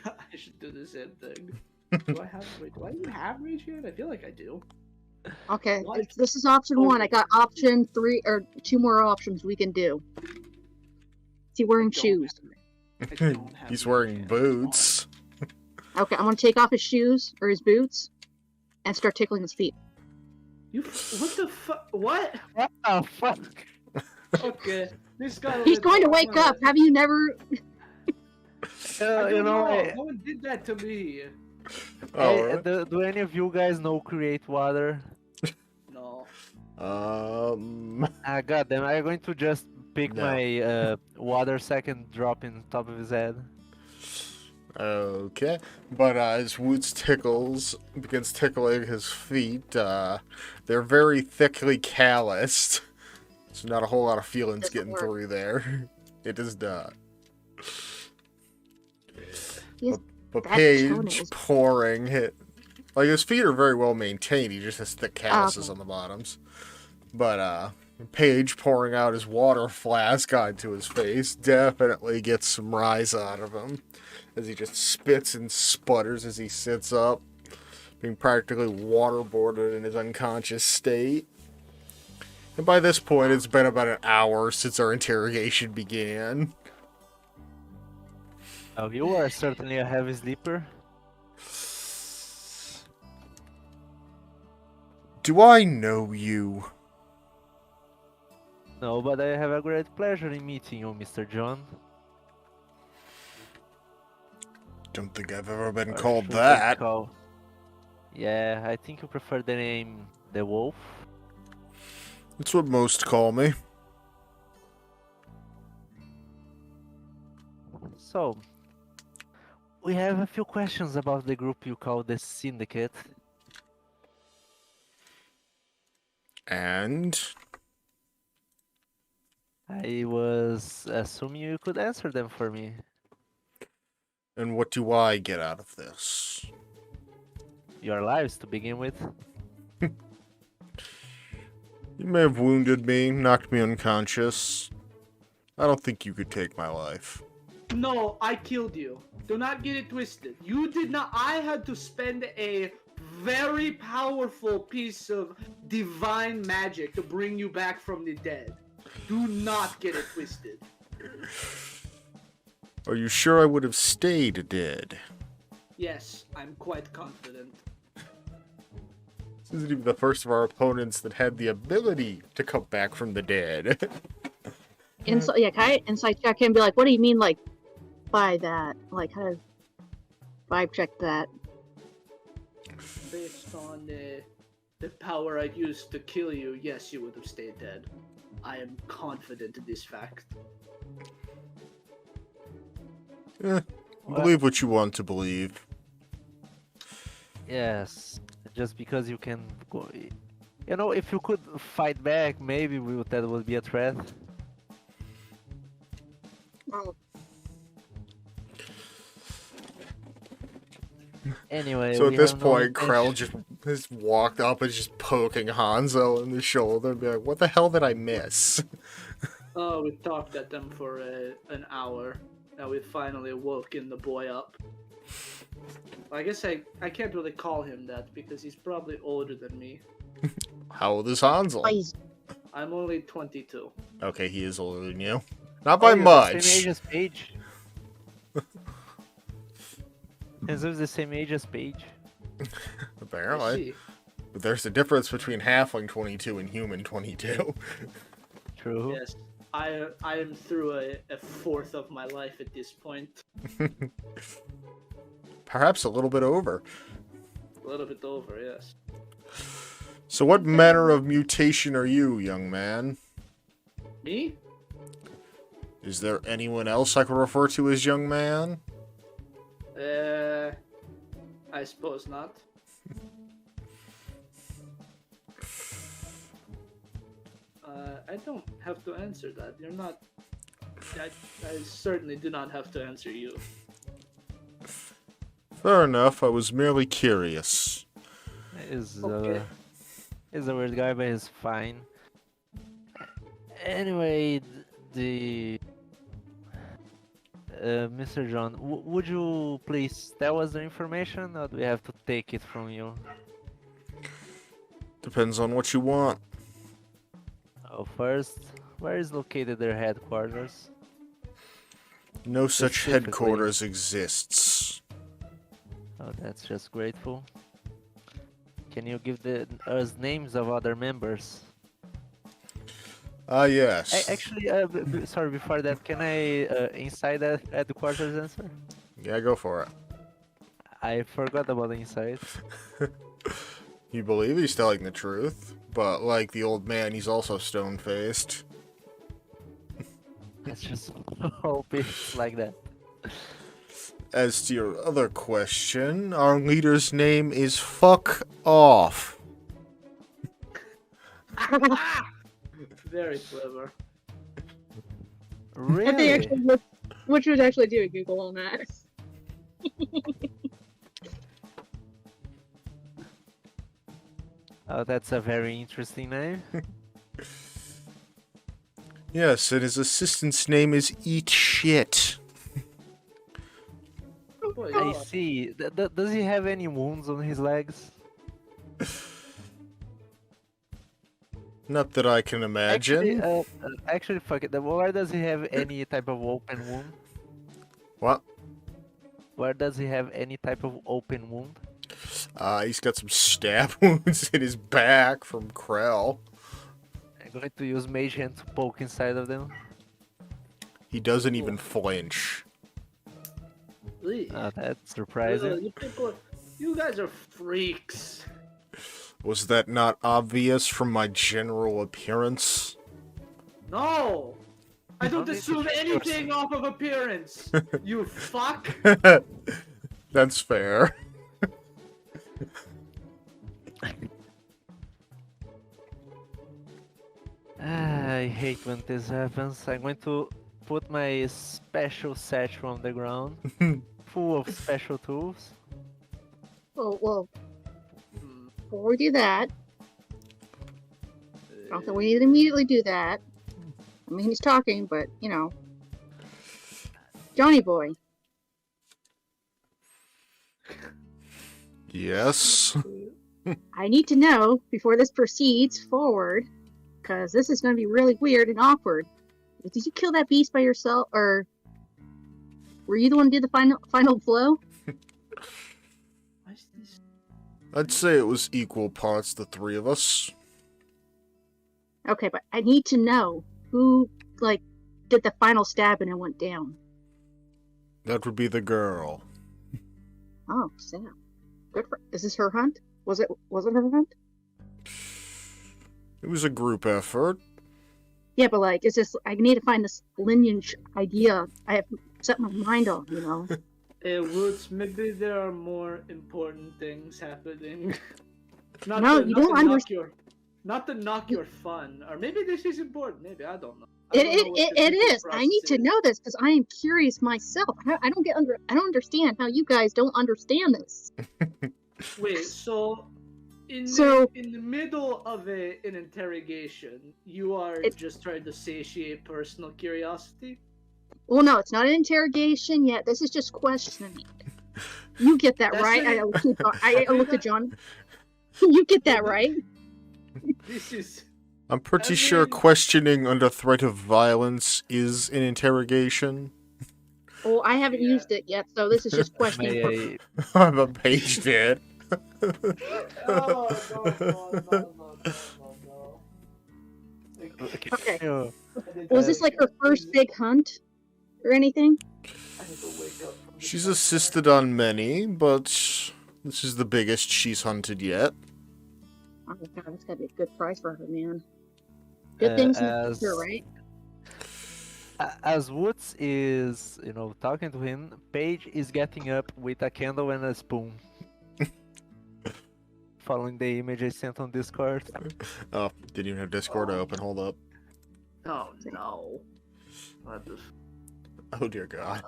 I should do the same thing. Do I even have Rage Hand? I feel like I do. Okay, What? if this is option one. I got option 3 or 2 more options we can do. Is he wearing shoes? I don't have He's Rage wearing Hand. boots. Okay, I'm gonna take off his shoes or his boots and start tickling his feet. What the fuck? What? What the fuck? Okay. This guy. He's going to wake up. Have you never? You know, no one did that to me. Oh, do any of you guys know Create Water? No. Ah, goddamn, are you going to just pick No. my water sack and drop in top of his head? Okay. But as Woods begins tickling his feet, they're very thickly calloused. So not a whole lot of feelings Doesn't getting work. through there. It is not. He's But That Paige toenails. pouring hit. Like, his feet are very well maintained. He just has thick calluses Okay. on the bottoms. But, Paige pouring out his water flask onto his face definitely gets some rise out of him. As he just spits and sputters as he sits up, being practically waterboarded in his unconscious state. And by this point, it's been about an hour since our interrogation began. Oh, you are certainly a heavy sleeper. Do I know you? No, but I have a great pleasure in meeting you, Mr. John. Don't think I've ever been Or called should I that. call- Yeah, I think you prefer the name The Wolf. That's what most call me. So, we have a few questions about the group you call the Syndicate. And I was assuming you could answer them for me. and what do I get out of this? Your lives to begin with. You may have wounded me, knocked me unconscious. I don't think you could take my life. No, I killed you. Do not get it twisted. You did not. I had to spend a very powerful piece of divine magic to bring you back from the dead. Do not get it twisted. Are you sure I would have stayed dead? Yes, I'm quite confident. This isn't even the first of our opponents that had the ability to come back from the dead. Yeah, can I insight check him and be like, what do you mean, like, verify that? Like, how to vibe check that? Based on the power I used to kill you, yes, you would have stayed dead. I am confident in this fact. Believe what you want to believe. Yes, just because you can go. You know, if you could fight back, maybe that would be a threat. Oh, Anyway, So we at this have no point, Krell intention- just walked up and just poking Hanzo in the shoulder and be like, what the hell did I miss? Oh, we talked at them for an hour. Now we finally woken the boy up. I guess I can't really call him that because he's probably older than me. How old is Hansel? please. I'm only 22. Okay, he is older than you. Not Oh, by you're the much. same age as Paige. Hanzo's the same age as Paige. I Apparently. see. But there's a difference between halfling 22 and human 22. True. Yes, I am through a fourth of my life at this point. Perhaps a little bit over. A little bit over, yes. So what manner of mutation are you, young man? Me? Is there anyone else I could refer to as young man? I suppose not. I don't have to answer that. You're not. I certainly do not have to answer you. Fair enough, I was merely curious. He's Okay. he's a weird guy, but he's fine. Anyway, Mr. John, would you please tell us the information, or do we have to take it from you? Depends on what you want. Oh, first, where is located their headquarters? No such Specifically. headquarters exists. Oh, that's just grateful. Can you give us names of other members? Ah, yes. Actually, sorry, before that, can I inside that headquarters answer? Yeah, go for it. I forgot about the inside. You believe he's telling the truth, but like the old man, he's also stone-faced. Let's just hope it's like that. As to your other question, our leader's name is Fuck Off. Very clever. I Really? think actually, which would actually do a Google on that. Oh, that's a very interesting name. Yes, and his assistant's name is Eat Shit. Boy, I see. Does he have any wounds on his legs? Not that I can imagine. Actually, fuck it. Where does he have any type of open wound? What? Where does he have any type of open wound? He's got some stab wounds in his back from Krell. I'm going to use Mage Hand to poke inside of them. He doesn't even flinch. Lee. Oh, that's surprising. You guys are freaks. Was that not obvious from my general appearance? No! I don't don't need to assume check anything off of appearance. You fuck. That's fair. I hate when this happens. I'm going to put my special satchel on the ground, full of special tools. Well, Hmm, before we do that, I don't think we need to immediately do that. I mean, he's talking, but, you know. Johnny boy, Yes. I need to know before this proceeds forward, because this is going to be really weird and awkward. Did you kill that beast by yourself, or were you the one who did the final blow? Why is this? I'd say it was equal parts, the three of us. Okay, but I need to know who, like, did the final stab and it went down. That would be the girl. Oh, Sam. Good for. Is this her hunt? Was it her hunt? It was a group effort. Yeah, but like, is this? I need to find this lineage idea. I have set my mind on. You know. Woods, maybe there are more important things happening. Not No, to, you not don't to knock understand. your, not to knock your fun, or maybe this is important. Maybe I don't know. It is. I need to know this because I am curious myself. I don't I don't understand how you guys don't understand this. Wait, so So- in the middle of an interrogation, you are just trying to satiate personal curiosity? Well, no, it's not an interrogation yet. This is just questioning. You get that That's right? it. I looked at John. You get that right? This is. I'm pretty I sure mean- questioning under threat of violence is an interrogation. Well, I haven't Yeah. used it yet, so this is just questioning. May I'm a page dead. Oh, no. Okay. I... Was this like her first big hunt or anything? I need to wake up from the She's nightmare. assisted on many, but this is the biggest she's hunted yet. Oh my god, that's gotta be a good price for her, man. Good things in the as- future, right? As Woods is, talking to him, Paige is getting up with a candle and a spoon. Following the image I sent on Discord. Oh, didn't even have Discord open. Hold up. Oh no. What the Oh dear God.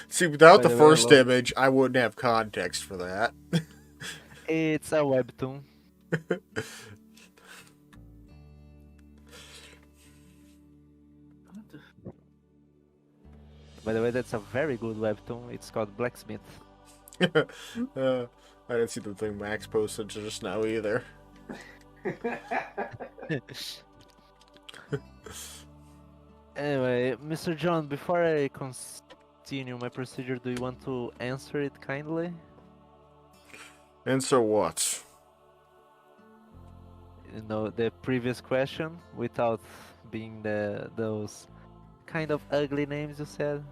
See, without By the the way, first hello. image, I wouldn't have context for that. It's a webtoon. By the way, that's a very good webtoon. It's called Blacksmith. I didn't see the thing Max posted just now either. Anyway, Mr. John, before I continue my procedure, do you want to answer it kindly? And so what? The previous question without being those kind of ugly names you said.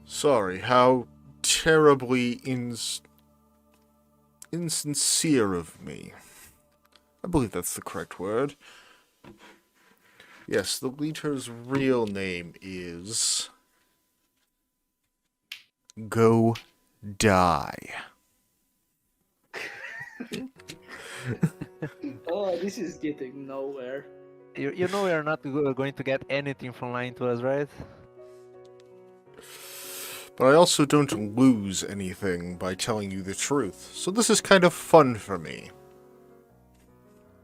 Sorry, how terribly insincere of me. I believe that's the correct word. Yes, the leader's real name is... Go Die. Oh, this is getting nowhere. You know we are not going to get anything from lying to us, right? But I also don't lose anything by telling you the truth, so this is kind of fun for me.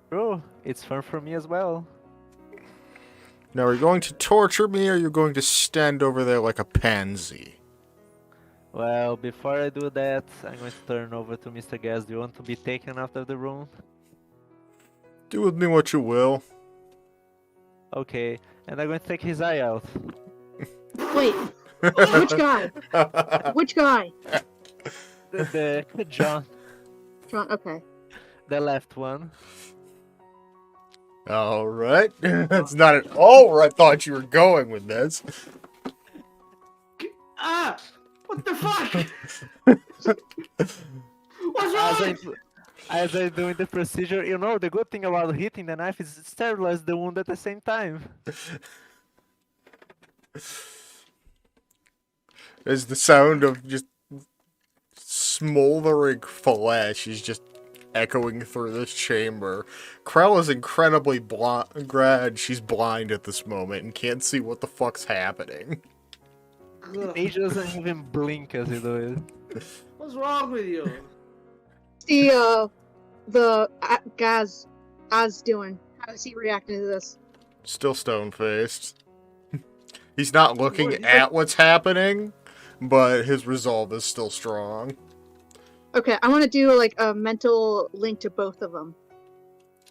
Bro, it's fun for me as well. Now, are you going to torture me, or are you going to stand over there like a pansy? Well, before I do that, I'm going to turn over to Mr. Gas. Do you want to be taken out of the room? Do with me what you will. Okay, and I'm going to take his eye out. Wait, which guy? Which guy? The John, John. Okay. the left one. Alright. That's not at all where I thought you were going with this. Ah! What the fuck? What's As wrong? as I'm doing the procedure, the good thing about hitting the knife is it sterilizes the wound at the same time. As the sound of just smoldering flesh is just echoing through this chamber. Krell is incredibly glad she's blind at this moment and can't see what the fuck's happening. Ugh, He doesn't even blink as he does it. what's wrong with you? See, the guy's doing. How is he reacting to this? Still stone-faced. He's not looking Lord, he's at what's happening, but his resolve is still strong. Okay, I want to do like a mental link to both of them.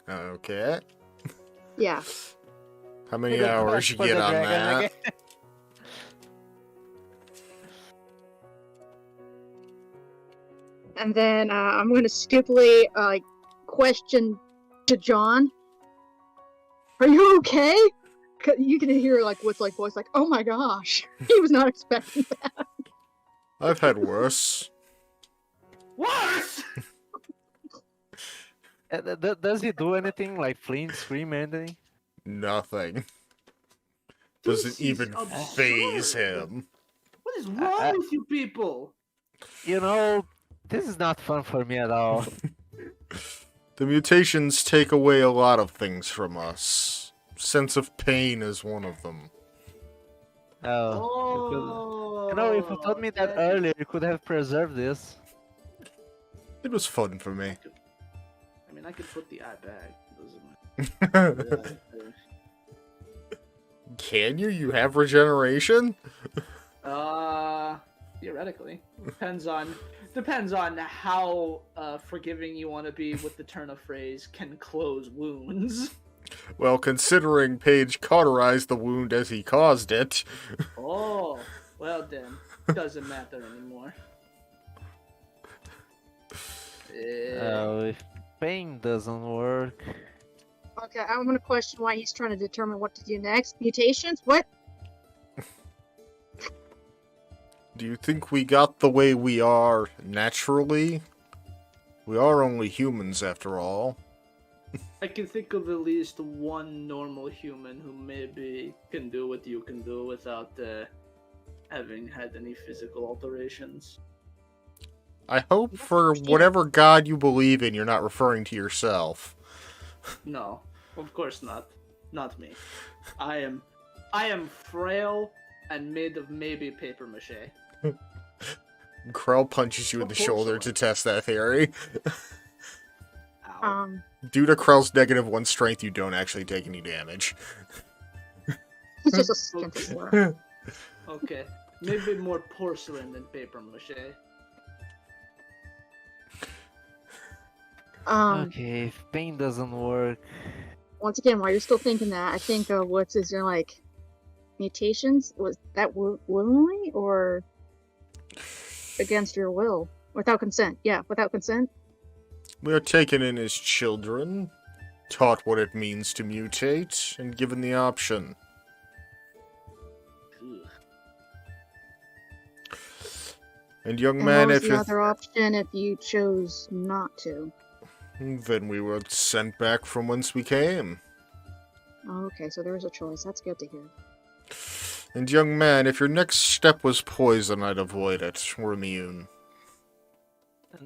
Okay. Yeah. How many Maybe hours you for get the on dragon that? again. And then I'm going to stupidly question to John. Are you okay? You can hear like what's like voice like, "Oh my gosh, he was not expecting that." I've had worse. Worse. Does he do anything like flinch, scream, anything? Nothing. This Doesn't is even phase absurd. him. What is wrong with you people? You know, this is not fun for me at all. The mutations take away a lot of things from us. Sense of pain is one of them. Oh, you know, if you told me that earlier, you could have preserved this. It was fun for me. I mean, I could put the eye back. It doesn't matter. Can you? You have regeneration? Theoretically, depends on how forgiving you want to be with the turn of phrase "can close wounds." Well, considering Paige cauterized the wound as he caused it. Oh, well then, doesn't matter anymore. If pain doesn't work, Okay, I'm gonna question why he's trying to determine what to do next. Mutations? What? Do you think we got the way we are naturally? We are only humans after all. I can think of at least one normal human who maybe can do what you can do without having had any physical alterations. I hope for whatever god you believe in, you're not referring to yourself. No, of course not. Not me. I am frail and made of maybe paper mache. Krell punches you in the shoulder to test that theory. Ow. Due to Krell's -1 strength, you don't actually take any damage. He's just a skinty slur. Okay, maybe more porcelain than paper mache. okay, if pain doesn't work, Once again, while you're still thinking that, I think what's his, like, mutations? Was that willingly or against your will? Without consent. Yeah, without consent. We are taken in as children, taught what it means to mutate, and given the option. Ugh. And young And man, what was if the you're... other option if you chose not to? Then we were sent back from whence we came. Oh, okay, so there was a choice. That's good to hear. And young man, if your next step was poison, I'd avoid it. We're immune.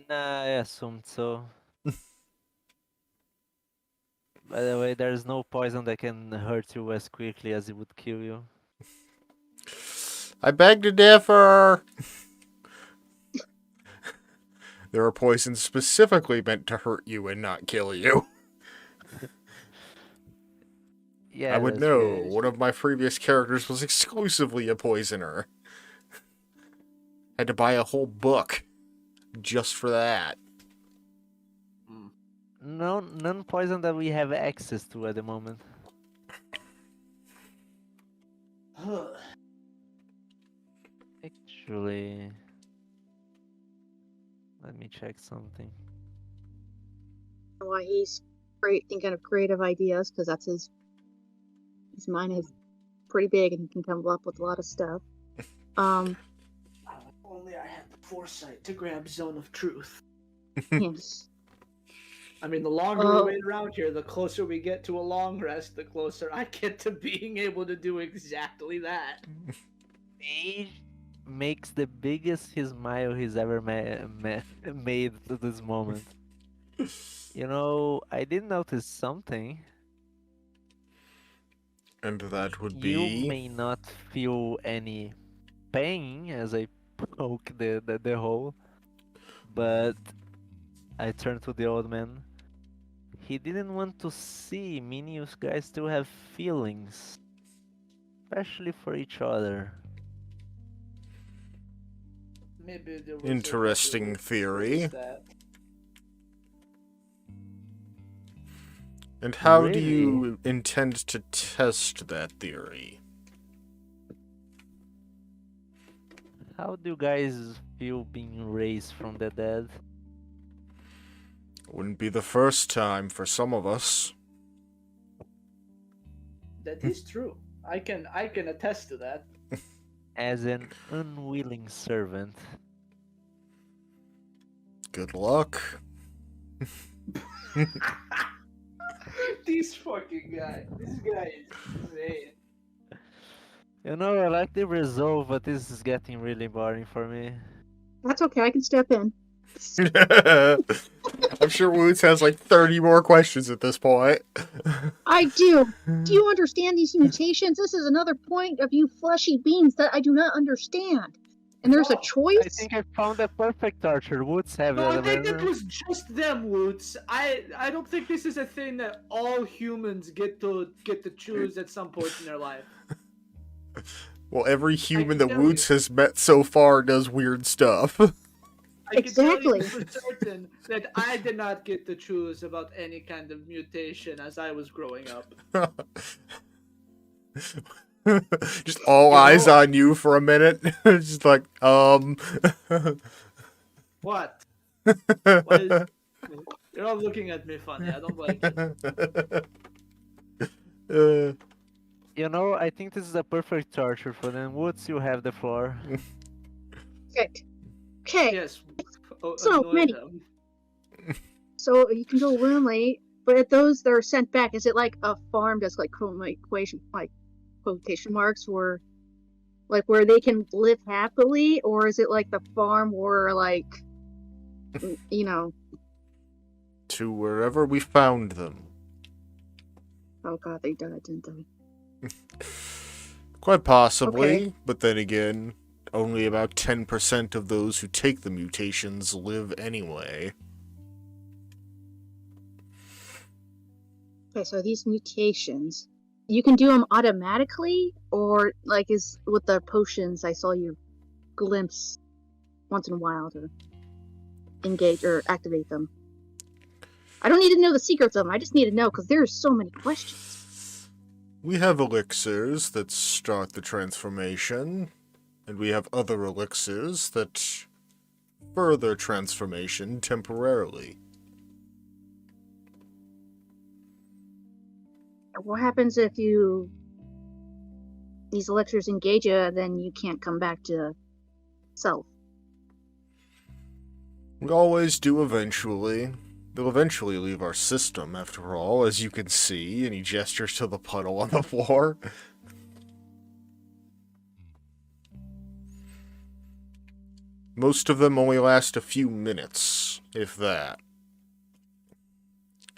nah, I assumed so. By the way, there's no poison that can hurt you as quickly as it would kill you. I beg to differ! There are poisons specifically meant to hurt you and not kill you. Yeah, I would that's know. right. One of my previous characters was exclusively a poisoner. Had to buy a whole book just for that. No, none poison that we have access to at the moment. Actually, let me check something. Why he's great thinking of creative ideas, because that's his mind is pretty big and he can come up with a lot of stuff. Only I had the foresight to grab Zone of Truth. Yes. I mean, the longer we wait around here, the closer we get to a long rest, the closer I get to being able to do exactly that. Paige makes the biggest smile he's ever made to this moment. You know, I did notice something. And that would You be... may not feel any pain as I poke the hole, but I turned to the old man. He didn't want to see me and you guys still have feelings, especially for each other. Maybe there was Interesting theory. that. And how do Really? you intend to test that theory? How do you guys feel being raised from the dead? Wouldn't be the first time for some of us. That is true. I can attest to that. As an unwilling servant. Good luck. This fucking guy. This guy is insane. You know, I like the resolve, but this is getting really boring for me. That's okay, I can step in. I'm sure Woods has like 30 more questions at this point. I do. Do you understand these mutations? This is another point of you fleshy beings that I do not understand. And there's a No, choice? I think I found the perfect torture. Woods have No, I that. think that was just them, Woots. I don't think this is a thing that all humans get to choose at some point in their life. Well, every human can that tell Woods has met so far does weird stuff. I can tell Exactly. you for certain that I did not get to choose about any kind of mutation as I was growing up. Just all You eyes know- on you for a minute. Just like, What? What is... You're all looking at me funny. I don't like it. You know, I think this is a perfect torture for them. Woods, you have the floor. Perfect. Okay, Yes. So annoy many. them. so you can go willingly, but at those that are sent back, is it like a farm that's like quotation marks, or like where they can live happily, or is it like the farm where like, you know, to wherever we found them. oh god, they died, didn't they? Quite possibly, Okay. but then again, only about 10% of those who take the mutations live anyway. Okay, so these mutations, you can do them automatically, or like is with the potions I saw you glimpse once in a while to engage or activate them. I don't need to know the secrets of them. I just need to know because there's so many questions. We have elixirs that start the transformation, and we have other elixirs that further transformation temporarily. What happens if these elixirs engage you, and then you can't come back to self? We always do eventually. They'll eventually leave our system, after all, as you can see, and he gestures to the puddle on the floor. Most of them only last a few minutes, if that.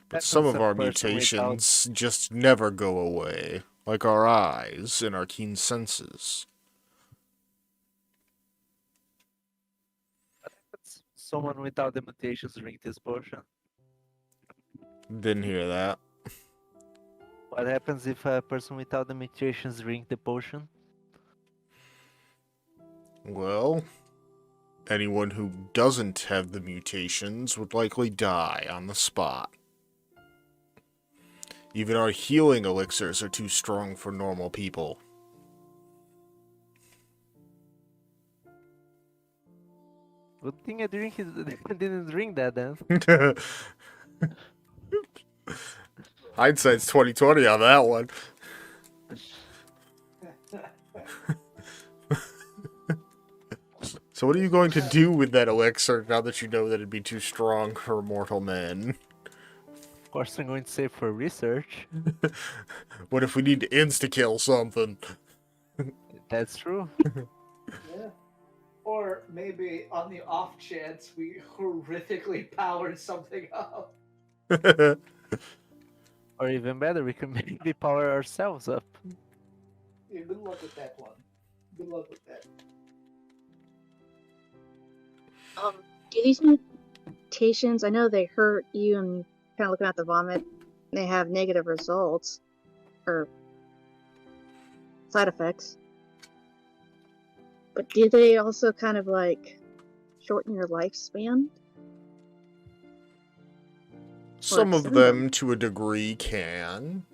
But That's some of some our person without- mutations just never go away, like our eyes and our keen senses. Someone without the mutations drink this potion. Didn't hear that. What happens if a person without the mutations drink the potion? Well, anyone who doesn't have the mutations would likely die on the spot. Even our healing elixirs are too strong for normal people. Good thing I didn't drink that then. Hindsight's 20/20 on that one. So what are you going to do with that elixir now that you know that it'd be too strong for mortal men? Of course, I'm going to save for research. What if we need to insta-kill something? That's true. Yeah. Or maybe on the off chance we horrifically powered something up. Or even better, we can maybe power ourselves up. Yeah, good luck with that one. Good luck with that. Do these mutations, I know they hurt you and kind of looking at the vomit, they have negative results or side effects. But do they also kind of like shorten your lifespan? Some of extend them, to a degree, can.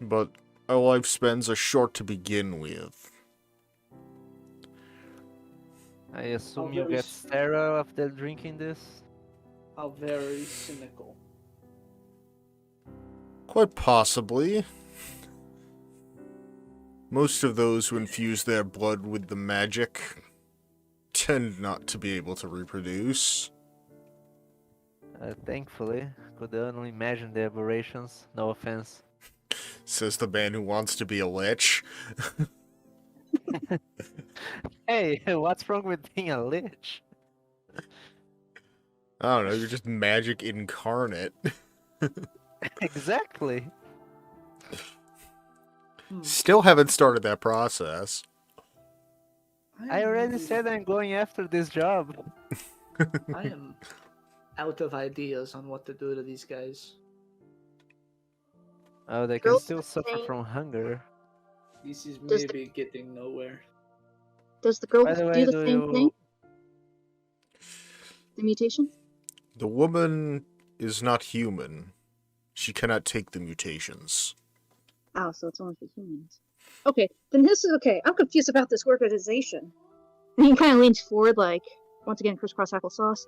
But our lifespans are short to begin with. I assume Oh, you very get sterile after drinking this. How very cynical. Quite possibly. Most of those who infuse their blood with the magic tend not to be able to reproduce. Thankfully, could only imagine the aberrations. No offense. Says the man who wants to be a lich. Hey, what's wrong with being a lich? I don't know, you're just magic incarnate. Exactly. Still haven't started that process. I already said I'm going after this job. I am out of ideas on what to do to these guys. Oh, they can Girls still suffer think- from hunger. This is Does the- maybe getting nowhere. Does the girl By the way, do the do same you... thing? The mutation? The woman is not human. She cannot take the mutations. Oh, so it's only for humans. Okay, then this is okay. I'm confused about this organization. And he kind of leans forward, like, once again, crisscross applesauce.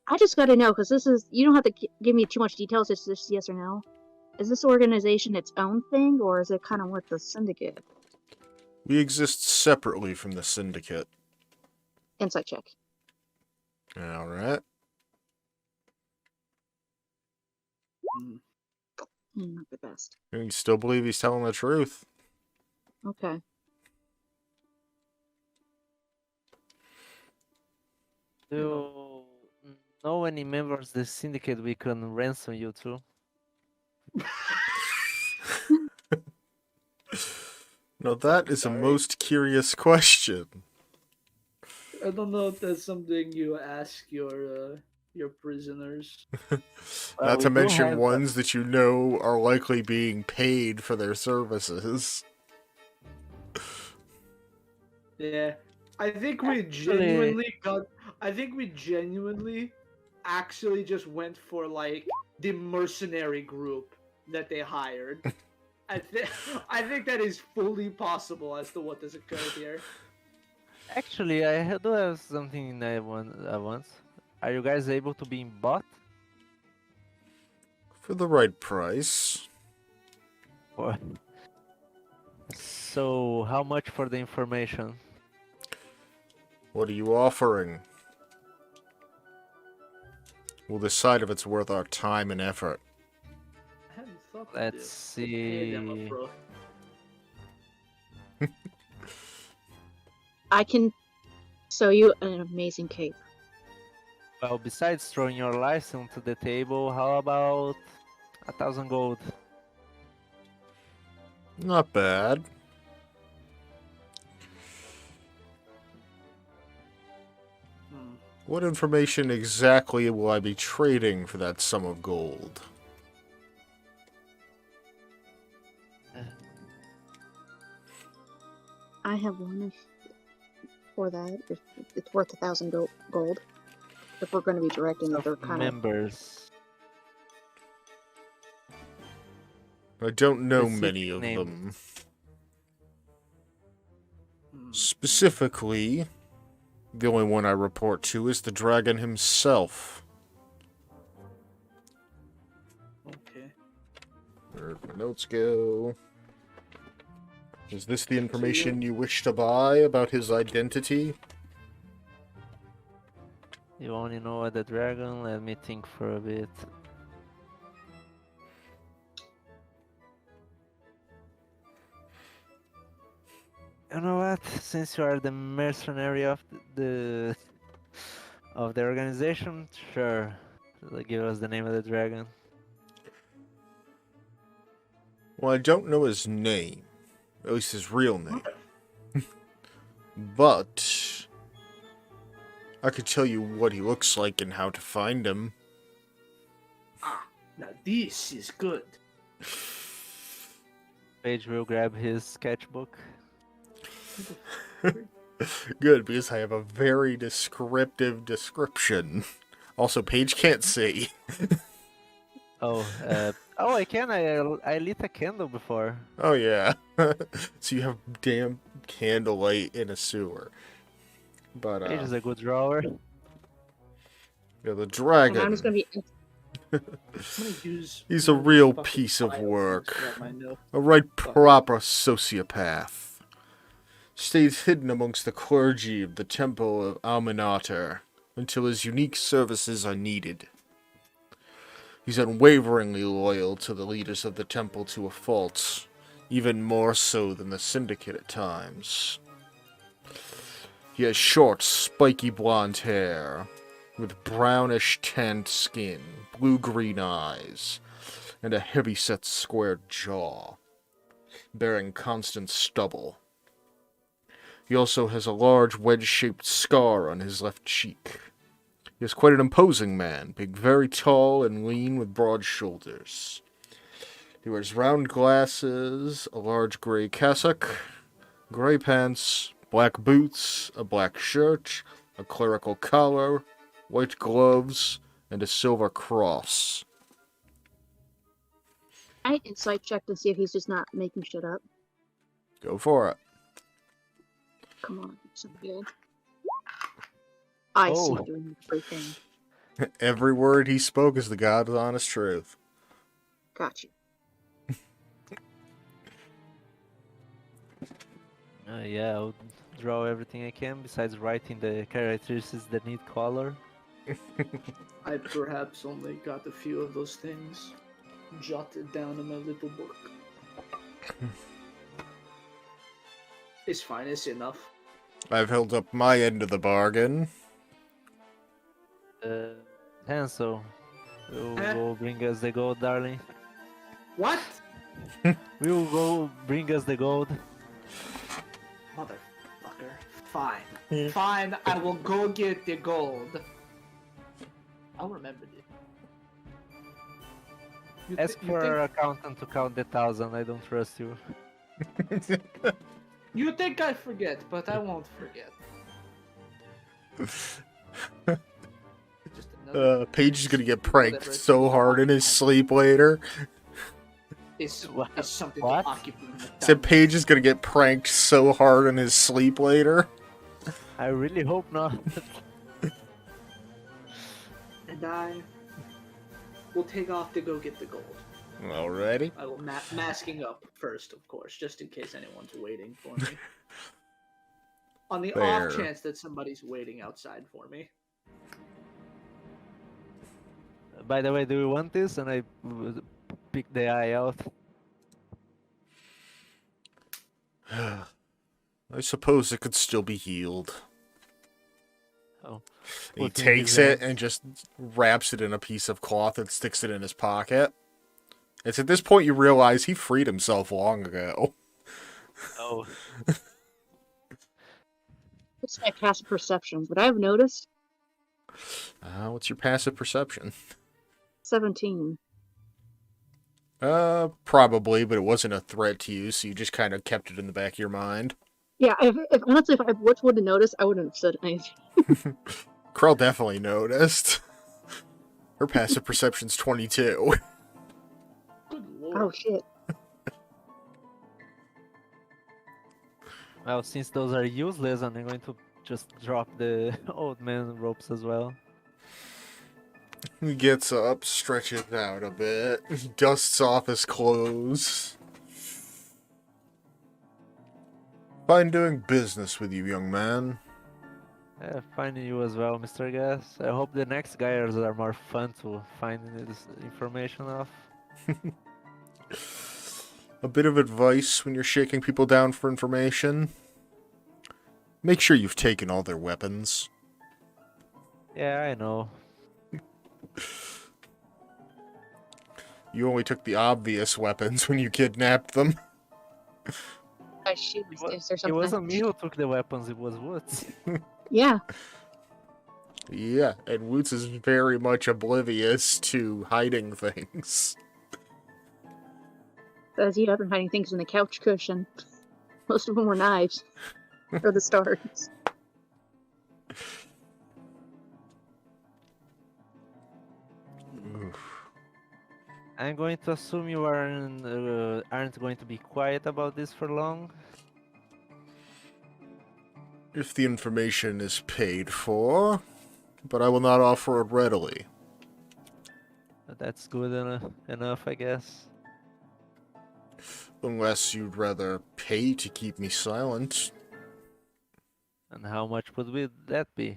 I just gotta know, because this is, you don't have to give me too much details, it's just yes or no. Is this organization its own thing, or is it kind of with the syndicate? We exist separately from the syndicate. Insight check. Alright. Not the best. You still believe he's telling the truth? Okay. Do you know any members of the syndicate we can ransom you to? Now that is Sorry. a most curious question. I don't know if that's something you ask your prisoners. Not we to do mention have- ones that you know are likely being paid for their services. Yeah, I think we genuinely got. I think we genuinely, actually just went for like the mercenary group that they hired. I think that is fully possible as to what has occurred here. Actually, do have something I want. Are you guys able to be bought? For the right price. Or... So, how much for the information? What are you offering? We'll decide if it's worth our time and effort. I hadn't thought of Let's this. Hey, them up, see. bro. I can sew you an amazing cape. Well, besides throwing your lives onto the table, how about 1,000 gold? Not bad. What information exactly will I be trading for that sum of gold? I have one for that. If it's worth 1,000 gold. If we're going to be directing that they're Of kind of. members. I don't know Specific many of name. them. Hmm. Specifically, the only one I report to is the dragon himself. Okay. Where'd my notes go? Is this the information you wish to buy about his identity? You only know the dragon? Let me think for a bit. You know what? Since you are the mercenary of the organization, sure. Give us the name of the dragon. Well, I don't know his name. At least his real name. But I could tell you what he looks like and how to find him. Now this is good. Paige will grab his sketchbook. Good, because I have a very descriptive description. Also, Paige can't see. Oh, I can. I lit a candle before. Oh, yeah. So you have damn candlelight in a sewer. But, Paige is a good drawer. yeah, the And dragon. I'm just going to be I'm gonna use He's a one of real these fucking piece of file work. things that I know. A right proper sociopath. Stays hidden amongst the clergy of the Temple of Almanater until his unique services are needed. He's unwaveringly loyal to the leaders of the temple to a fault, even more so than the Syndicate at times. He has short, spiky blonde hair, with brownish tanned skin, blue-green eyes, and a heavy-set square jaw, bearing constant stubble. He also has a large wedge-shaped scar on his left cheek. He is quite an imposing man, being very tall and lean with broad shoulders. He wears round glasses, a large gray cassock, gray pants, black boots, a black shirt, a clerical collar, white gloves, and a silver cross. I insight check to see if he's just not making shit up. Go for it. Come on, something good. I see Oh. you doing everything. Every word he spoke is the God's honest truth. Got you. Yeah, I'll draw everything I can besides writing the characteristics that need color. I perhaps only got a few of those things jotted down in my little book. It's fine, it's enough. I've held up my end of the bargain. Hansel, will go bring us the gold, darling. What? We will go bring us the gold. Motherfucker. Fine. Fine, I will go get the gold. I'll remember it. Ask for our accountant to count the 1,000. I don't trust you. You think I forget, but I won't forget. Just another Paige is gonna get pranked so hard in his sleep later. is something What? to occupy my Said time. Paige is gonna get pranked so hard in his sleep later. I really hope not. And I will take off to go get the gold. Alrighty. I will masking up first, of course, just in case anyone's waiting for me. On the Fair. off chance that somebody's waiting outside for me. By the way, do you want this? And I pick the eye out. I suppose it could still be healed. Oh. He What's in takes his it hand? and just wraps it in a piece of cloth and sticks it in his pocket. It's at this point you realize he freed himself long ago. Oh. What's my passive perception? Would I have noticed? What's your passive perception? 17. Probably, but it wasn't a threat to you, so you just kind of kept it in the back of your mind. Yeah, honestly, if I would have noticed, I wouldn't have said anything. Krell definitely noticed. Her passive perception's 22. Good lord. Oh shit. Well, since those are useless, I'm going to just drop the old man ropes as well. He gets up, stretches out a bit, dusts off his clothes. Fine doing business with you, young man. Finding you as well, Mr. Gas. I hope the next guys are more fun to find this information of. A bit of advice when you're shaking people down for information. Make sure you've taken all their weapons. Yeah, I know. You only took the obvious weapons when you kidnapped them. I shoot. Is there It something? wasn't me who took the weapons, it was Woods. Yeah. Yeah, and Woots is very much oblivious to hiding things. As you have been hiding things in the couch cushion. Most of them were knives. Or the stars. I'm going to assume you aren't going to be quiet about this for long. If the information is paid for, but I will not offer it readily. That's good enough, I guess. Unless you'd rather pay to keep me silent. And how much would that be?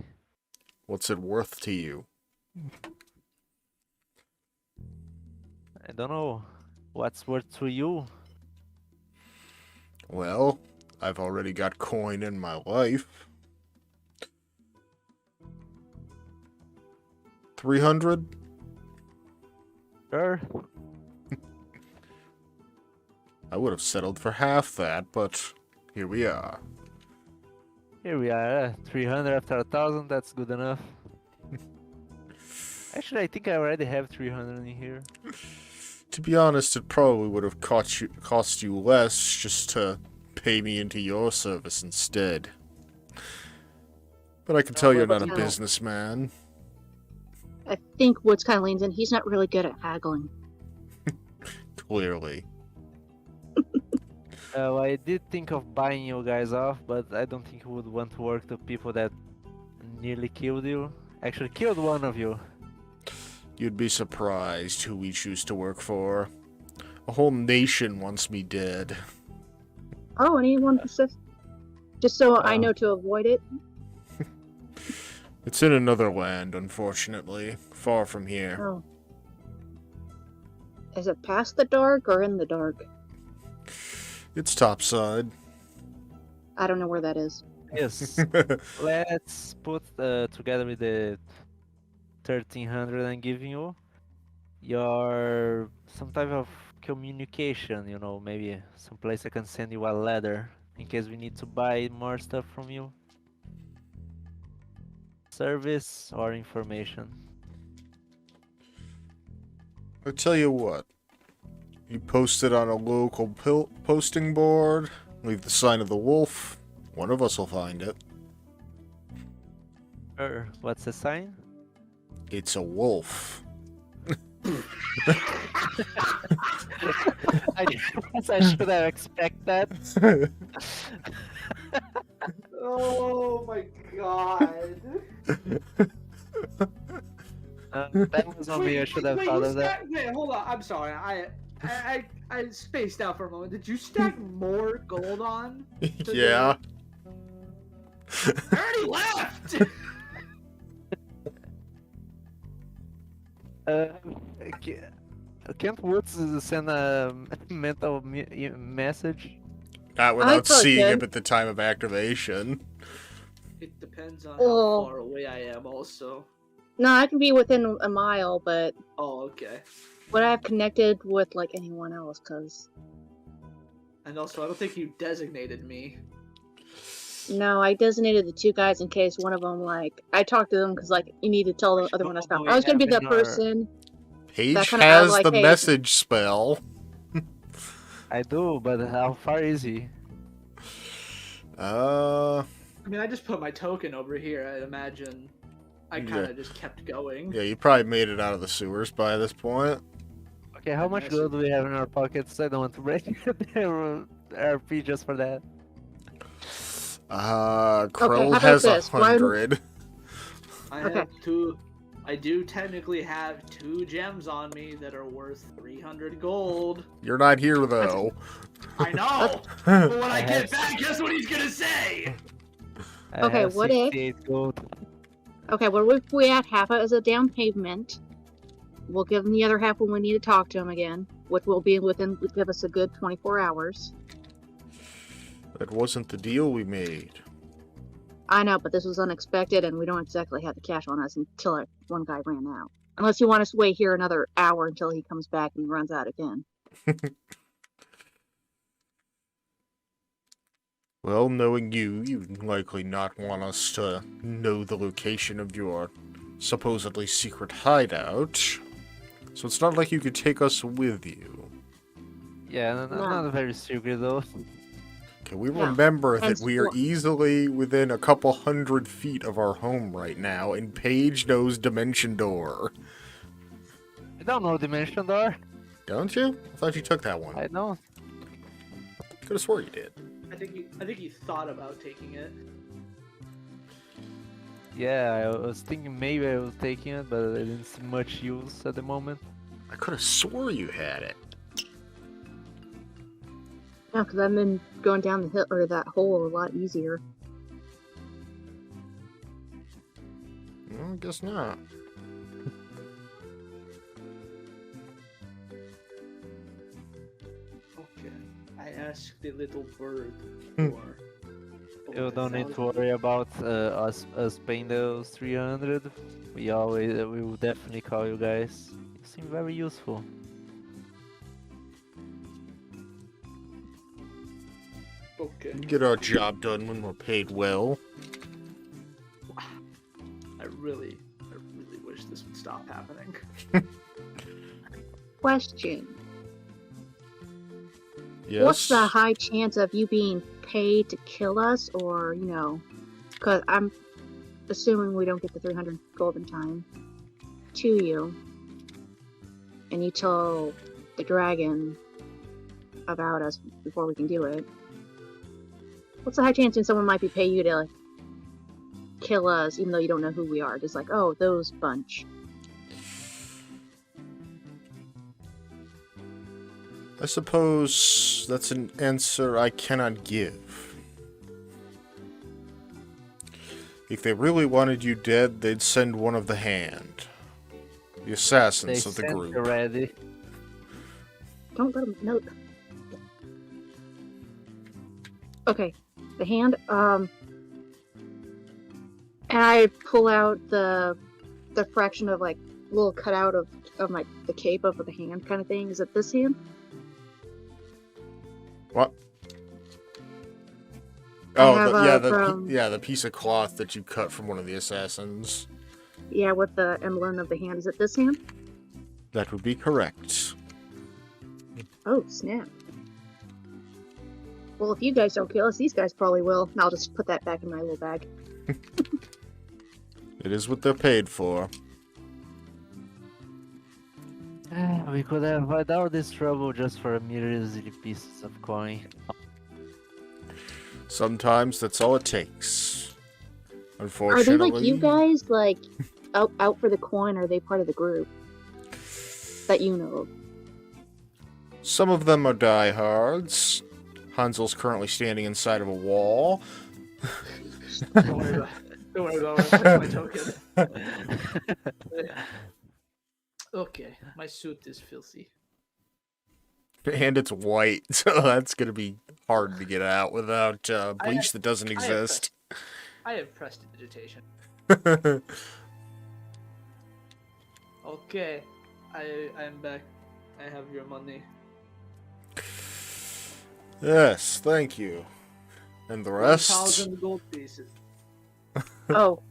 What's it worth to you? I don't know. What's worth to you? Well, I've already got coin in my life. 300? Sure. I would have settled for half that, but here we are. Here we are. 300 after 1,000. That's good enough. Actually, I think I already have 300 in here. To be honest, it probably would have cost you less just to pay me into your service instead. But I can tell you're not a No. businessman. I think Woods kind of leans in. He's not really good at haggling. Clearly. I did think of buying you guys off, but I don't think you would want to work to people that nearly killed you. Actually, killed one of you. You'd be surprised who we choose to work for. A whole nation wants me dead. Oh, anyone Pacific? Just so I Oh. know to avoid it. It's in another land, unfortunately. Far from here. Oh. Is it past the dark or in the dark? It's topside. I don't know where that is. Yes. Let's put together with the 1,300 I'm giving you your some type of communication. You know, maybe some place I can send you a letter in case we need to buy more stuff from you. Service or information. I'll tell you what. You post it on a local posting board, leave the sign of the wolf, one of us will find it. Sure. What's the sign? It's a wolf. I guess I should have expected that. Oh my god. That was on me. I should have thought of that. Wait, hold on. I'm sorry. I spaced out for a moment. Did you stack more gold on? Yeah. I already left. Can't Woods send a mental message? Not without thought seeing so. him at the time of activation. It depends on Oh. how far away I am, also. No, I can be within a mile, but Oh, okay. would I have connected with like anyone else? Cause And also, I don't think you designated me. no, I designated the two guys in case one of them like I talked to them because like you need to tell the other one to stop. I was gonna be that person. Paige kinda has like, the hey- message spell. I do, but how far is he? I mean, I just put my token over here. I'd imagine I kind of Yeah. just kept going. Yeah, you probably made it out of the sewers by this point. Okay, how much gold do we have in our pockets? I don't want to break the RP just for that. Crow how about has this? Why- 100. I Okay. have two. I do technically have 2 gems on me that are worth 300 gold. You're not here, though. I know. But when I I get have- back, guess what he's gonna say? I Okay, have what if- 68 gold. Okay, well if we add half as a down payment, we'll give them the other half when we need to talk to him again, which will be within give us a good 24 hours. That wasn't the deal we made. I know, but this was unexpected, and we don't exactly have the cash on us until one guy ran out. Unless you want us to wait here another hour until he comes back and runs out again. Well, knowing you, you'd likely not want us to know the location of your supposedly secret hideout. So it's not like you could take us with you. Yeah, No. not very secret though. Can we No, remember that hence we are what- easily within a couple hundred feet of our home right now, and Paige knows Dimension Door. I don't know Dimension Door. Don't you? I thought you took that one. I don't. Could have swore you did. I think he thought about taking it. Yeah, I was thinking maybe I was taking it, but I didn't see much use at the moment. I could have swore you had it. No, because I've been going down the hill or that hole a lot easier. Well, I guess not. Okay. I asked the little bird Hmm. for. You don't need to worry about us paying those 300. We will definitely call you guys. You seem very useful. Okay. Get our job done when we're paid well. I really wish this would stop happening. Question. Yes. What's the high chance of you being paid to kill us, or, you know, because I'm assuming we don't get the 300 gold in time to you, and you tell the dragon about us before we can do it. What's the high chance that someone might be paying you to, like, kill us, even though you don't know who we are? Just like, oh, those bunch. I suppose that's an answer I cannot give. If they really wanted you dead, they'd send one of the hand. The assassins of the group. Already. Don't let them know. Okay, the hand, and I pull out the fraction of, like, little cutout of my the cape of the hand kind of thing. Is it this hand? What? I Oh, have, the piece of cloth that you cut from one of the assassins. Yeah, with the emblem of the hand. Is it this hand? That would be correct. Oh, snap. Well, if you guys don't kill us, these guys probably will. And I'll just put that back in my little bag. It is what they're paid for. We could have had all this trouble just for a measly pieces of coin. Sometimes that's all it takes. Are Unfortunately. they like you guys, like, out for the coin, or are they part of the group? That you know of? Some of them are diehards. Hansel's currently standing inside of a wall. Don't worry about it. Don't worry about it. That's my token. Okay, my suit is filthy. And it's white, so that's gonna be hard to get out without bleach that doesn't exist. I have prestidigitation. Okay, I am back. I have your money. Yes, thank you. And the rest? 1,000 gold pieces. Oh,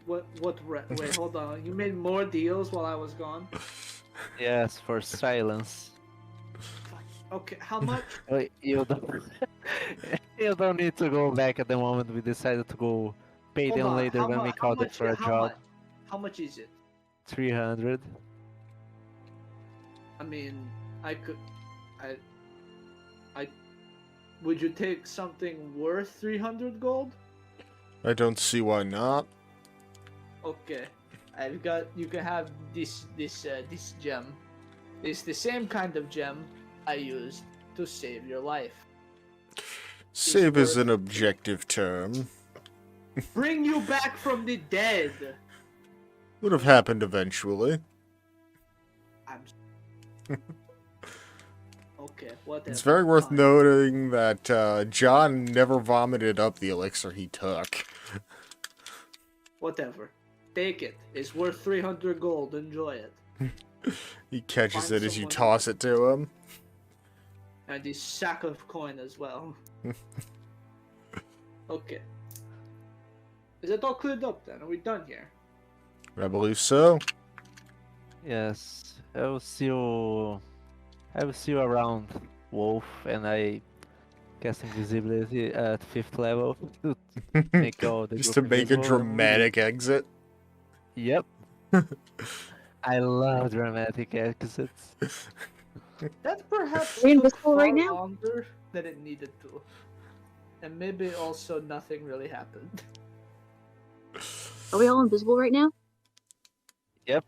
Wait, hold on. You made more deals while I was gone? Yes, for silence. Okay, how much? Wait, you don't. You don't need to go back at the moment. We decided to go pay Hold them on, later when we called it for a job. How much is it? 300. I mean, I would you take something worth 300 gold? I don't see why not. Okay, you can have this gem. It's the same kind of gem I used to save your life. Save is an objective term. Bring you back from the dead. Would have happened eventually. I'm okay, whatever. It's very worth Fine. noting that John never vomited up the elixir he took. Whatever. Take it. It's worth 300 gold. Enjoy it. He catches Find it as you someone toss it to him. And this sack of coin as well. Okay. Is it all cleared up then? Are we done here? I believe so. Yes, I will see you around, Wolf, and I cast invisibility at 5th level to make all the Just to group make a invisible. dramatic exit. Yep. I love dramatic exits. That perhaps Are you took invisible far right now? longer than it needed to. And maybe also nothing really happened. are we all invisible right now? Yep.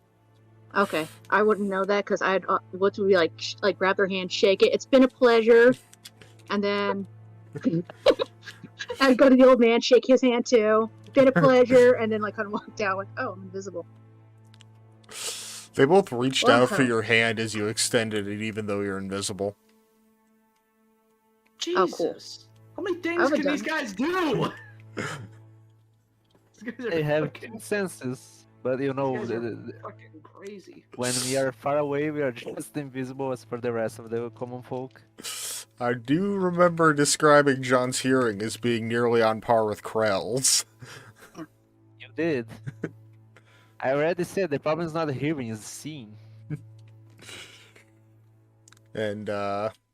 Okay, I wouldn't know that because I'd Woods would be like grab their hand, shake it. It's been a pleasure, and then I'd go to the old man, shake his hand too. Been a pleasure, and then like kind of walk down, like, oh, I'm invisible. They both reached out for Whoa. your hand as you extended it, even though you're invisible. Oh, cool. Jesus. How many things haven't can these done- guys do? These guys are They have fucking, keen senses, but you know, these guys are fucking crazy. when we are far away, we are just invisible as per the rest of the common folk. I do remember describing John's hearing as being nearly on par with Krell's. You did. I already said the problem is not the hearing, it's the seeing. And,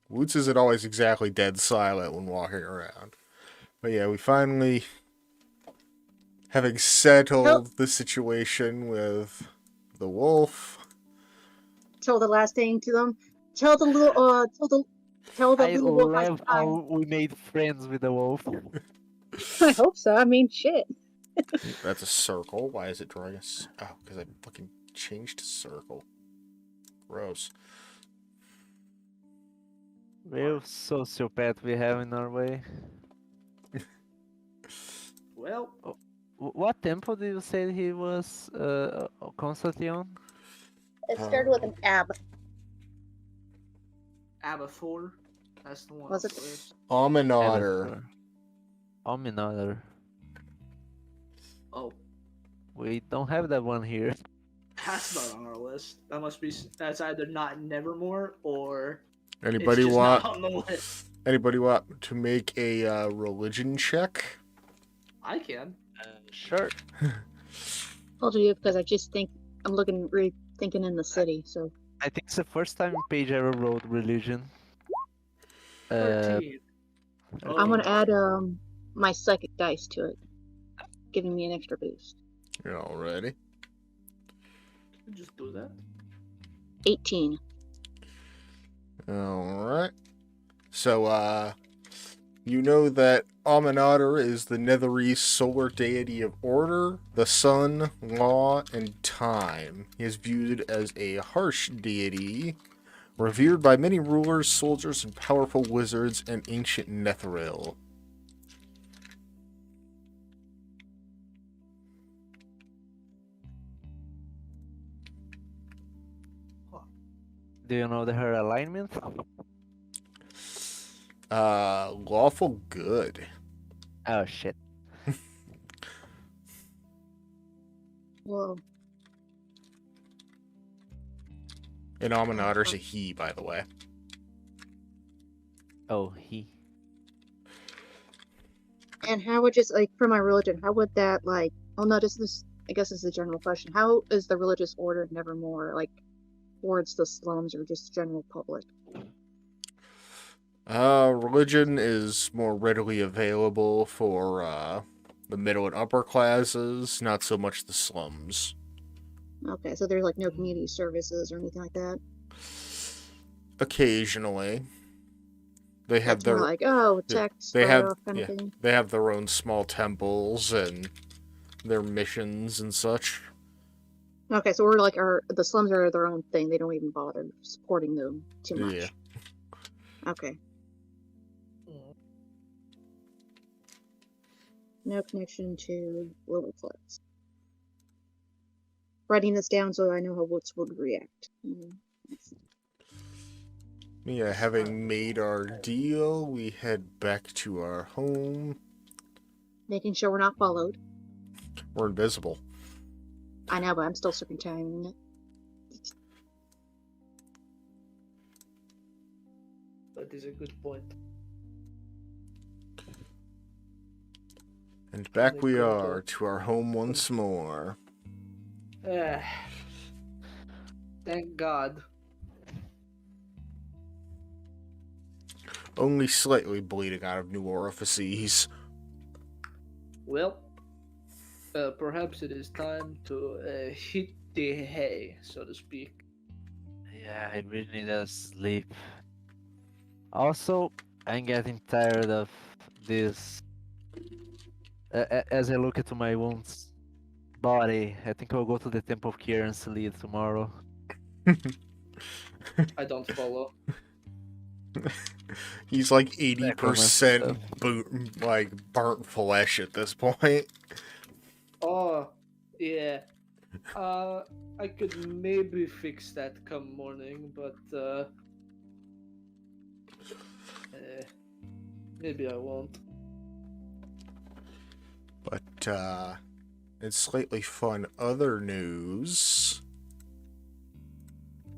Woots isn't always exactly dead silent when walking around. But yeah, we finally, having settled the situation with the wolf. Tell the last thing to them. Tell the little tell the I little wolf. love how we made friends with the wolf. I hope so. I mean, shit. That's a circle. Why is it drawing us? Oh, because I fucking changed to circle. Gross. Real sociopath we have in our way. Well, What temple did you say he was constantly on? It started with an ab. Abathor. That's the one. Was it? first. Almanader. Almanader. Oh, We don't have that one here. that's not on our list. That must be. That's either not Nevermore or Anybody it's just want? not on the list. Anybody want to make a religion check? I can. Sure. I'll do it because I just think I'm looking rethinking in the city. So I think it's the first time Paige ever wrote religion. 13. I'm gonna add my psychic dice to it, giving me an extra boost. You're all ready. Just do that. 18. Alright. So, you know that Almanader is the Netherese solar deity of order, the sun, law, and time. He is viewed as a harsh deity, revered by many rulers, soldiers, and powerful wizards and ancient Netheril. Do you know her alignment? Lawful good. Oh shit. Whoa. And Almanader's a he, by the way. Oh, he. And how would just like for my religion? How would that like? Oh no, this I guess is the general question. How is the religious order Nevermore like towards the slums or just general public? Religion is more readily available for, the middle and upper classes, not so much the slums. Okay, so there's like no community services or anything like that. Occasionally. They have That's more their like oh yeah, text they have kind yeah, of thing. they have their own small temples and their missions and such. Okay, so we're like the slums are their own thing. They don't even bother supporting them too much. Yeah. Okay. No connection to lower flats. Writing this down so I know how Woods would react. Yeah, having made our deal, we head back to our home. Making sure we're not followed. We're invisible. I know, but I'm still serpentining it. That is a good point. And back we are to our home once more. Thank God. Only slightly bleeding out of new orifices. Well, perhaps it is time to hit the hay, so to speak. Yeah, I really need to sleep. Also, I'm getting tired of this. As I look into my wounds, body. I think I'll go to the Temple of Kier and Selid tomorrow. I don't follow. He's like Necromancer 80% like burnt flesh at this point. Oh, yeah. I could maybe fix that come morning, but maybe I won't. But in slightly fun other news,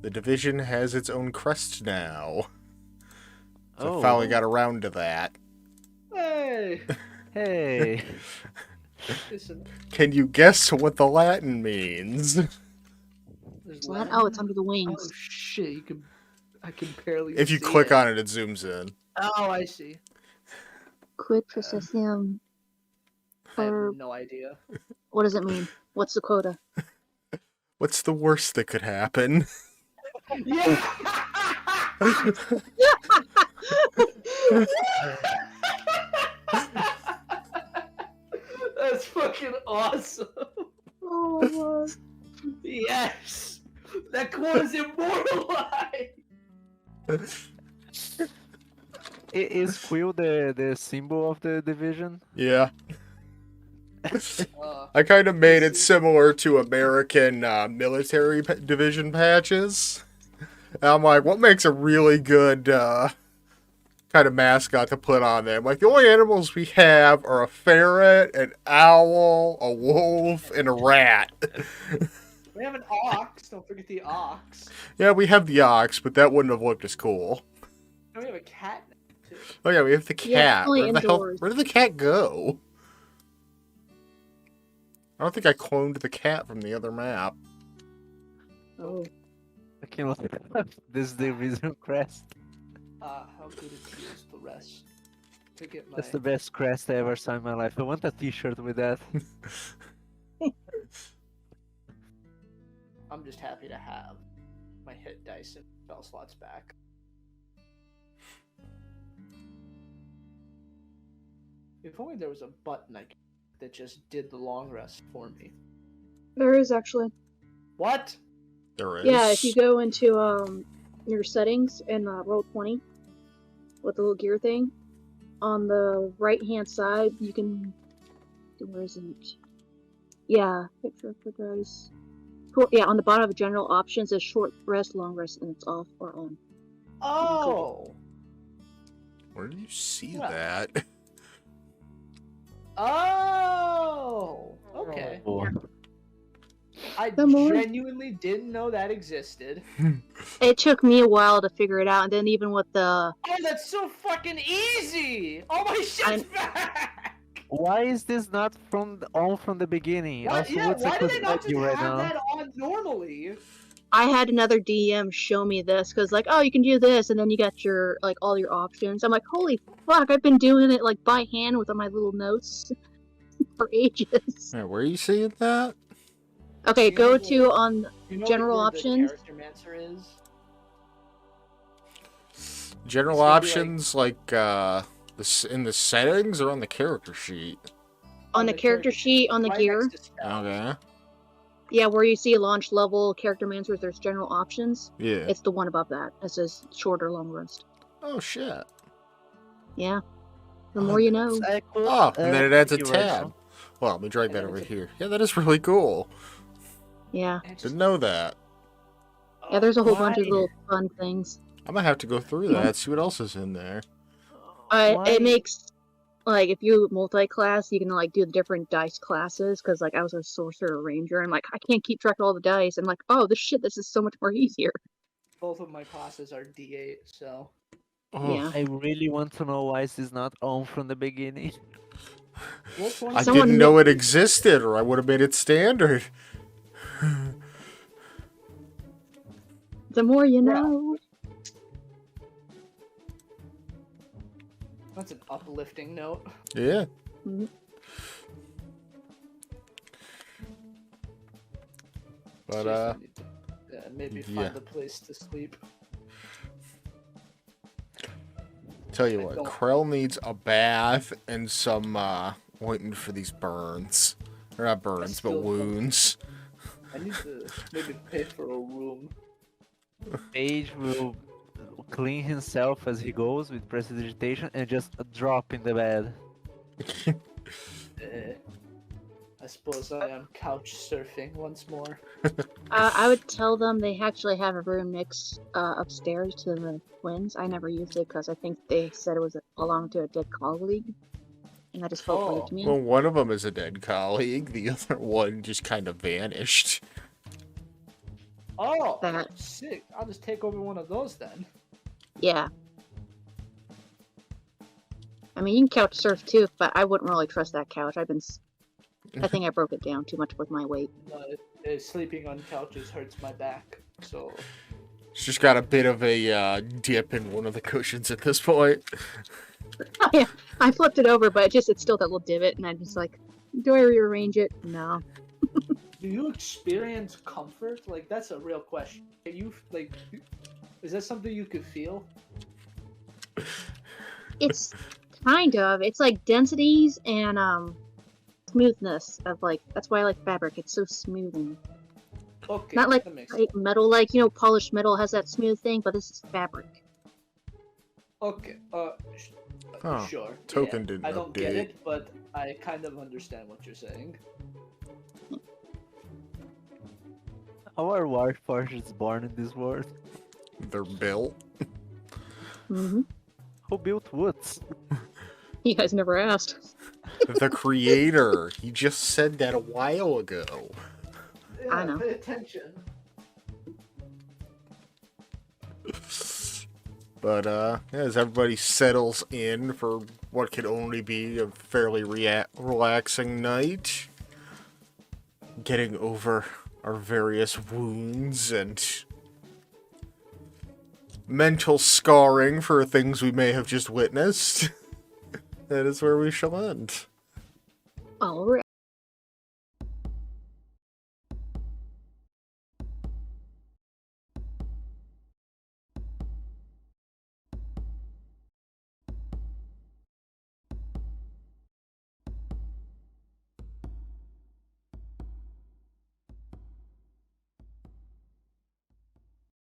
the Division has its own crest now. So I finally got around to that. Hey, Hey. listen. Can you guess what the Latin means? There's What? Latin? Oh, it's under the Oh wings. shit! I can barely. If you see click it. on it, it zooms in. Oh, I see. Quid processium. I have For no idea. what does it mean? What's the quota? What's the worst that could happen? Yeah. That's fucking awesome. Oh, Yes, that quote is immortalized. Is Quill the symbol of the division? Yeah. I kind of made it similar to American military division patches. And I'm like, what makes a really good kind of mascot to put on there? I'm like, the only animals we have are a ferret, an owl, a wolf, and a rat. We have an ox. Don't forget the ox. Yeah, we have the ox, but that wouldn't have looked as cool. And we have a cat now, too. Oh yeah, we have the cat. Yeah, only Where the hell? indoors. Where did the cat go? I don't think I cloned the cat from the other map. oh. I can't look it up. This is the division crest. How good it feels to rest. To get my. That's the best crest I ever saw in my life. I want a t-shirt with that. I'm just happy to have my hit dice and spell slots back. If only there was a button that just did the long rest for me. There is actually. What? There is. Yeah, if you go into your settings and roll 20 with the little gear thing, on the right hand side you can. Where is it? Yeah, picture for those. Yeah, on the bottom of general options is short rest, long rest, and it's off or on. Oh. Where do you see Well. that? Oh. Okay. Oh. I The more- genuinely didn't know that existed. It took me a while to figure it out, and then even with the Oh, that's so fucking easy! Oh my shit's back! Why is this not on from the beginning? Why, Also, yeah, what's why it do they not just you right have now? that on normally? I had another DM show me this because like, oh, you can do this, and then you got your like all your options. I'm like, holy fuck! I've been doing it like by hand with my little notes for ages. Yeah, where are you seeing that? Okay, You go know to on You know General where options? The character mancer is? General It's gonna be options like in the settings or on the character sheet. on the character sheet on the right gear. next to spells. Okay. Yeah, where you see launch level character mancers, there's general options. Yeah. It's the one above that. It says short or long rest. Oh shit. Yeah. The more you know. Oh, and then it adds a thank you, Rachel. tab. Well, let me drag that And over it's a- here. Yeah, that is really cool. Yeah. And it's Didn't just- know that. Yeah, there's a whole bunch of Why? little fun things. I'm gonna have to go through that, see what else is in there. Why? It makes like if you multi-class, you can like do the different dice classes. Because like I was a sorcerer ranger, and like I can't keep track of all the dice. I'm like, oh, this is so much more easier. Both of my classes are D8, so. Oh, Yeah. I really want to know why this is not on from the beginning. Roll 20. I Someone didn't know it existed, or I would have made it standard. The more you Yeah. know. That's an uplifting note. Yeah. Mhm. But Jeez, I need to, maybe yeah. find a place to sleep. tell you I what, don't- Krell needs a bath and some ointment for these burns. Or not burns, but still- wounds. I need to maybe pay for a room. Paige will clean himself as he goes with prestidigitation and just drop in the bed. I suppose I am couch surfing once more. I would tell them they actually have a room next upstairs to the twins. I never used it because I think they said it was belonged to a dead colleague, and that just felt Oh. weird to me. Well, one of them is a dead colleague. The other one just kind of vanished. Oh, That- sick! I'll just take over one of those then. Yeah. I mean, you can couch surf too, but I wouldn't really trust that couch. I think I broke it down too much with my weight. Sleeping on couches hurts my back, so It's just got a bit of a dip in one of the cushions at this point. Yeah, I flipped it over, but it's still that little divot, and I'm just like, do I rearrange it? No. do you experience comfort? Like, that's a real question. Can you, like, is that something you could feel? It's kind of. It's like densities and smoothness of like. That's why I like fabric. It's so smoothing. Okay, Not like that makes metal, like polished metal has that smooth thing, but this is fabric. Okay, Oh, sure. Token yeah. didn't I don't get update. it, but I kind of understand what you're saying. How are warforges born in this world? They're built. Mm-hmm. Who built woods? You guys never asked. The creator. He just said that a while ago. Yeah, I know. Pay attention. But, as everybody settles in for what could only be a fairly relaxing night, getting over our various wounds and mental scarring for things we may have just witnessed, that is where we shall end. All right.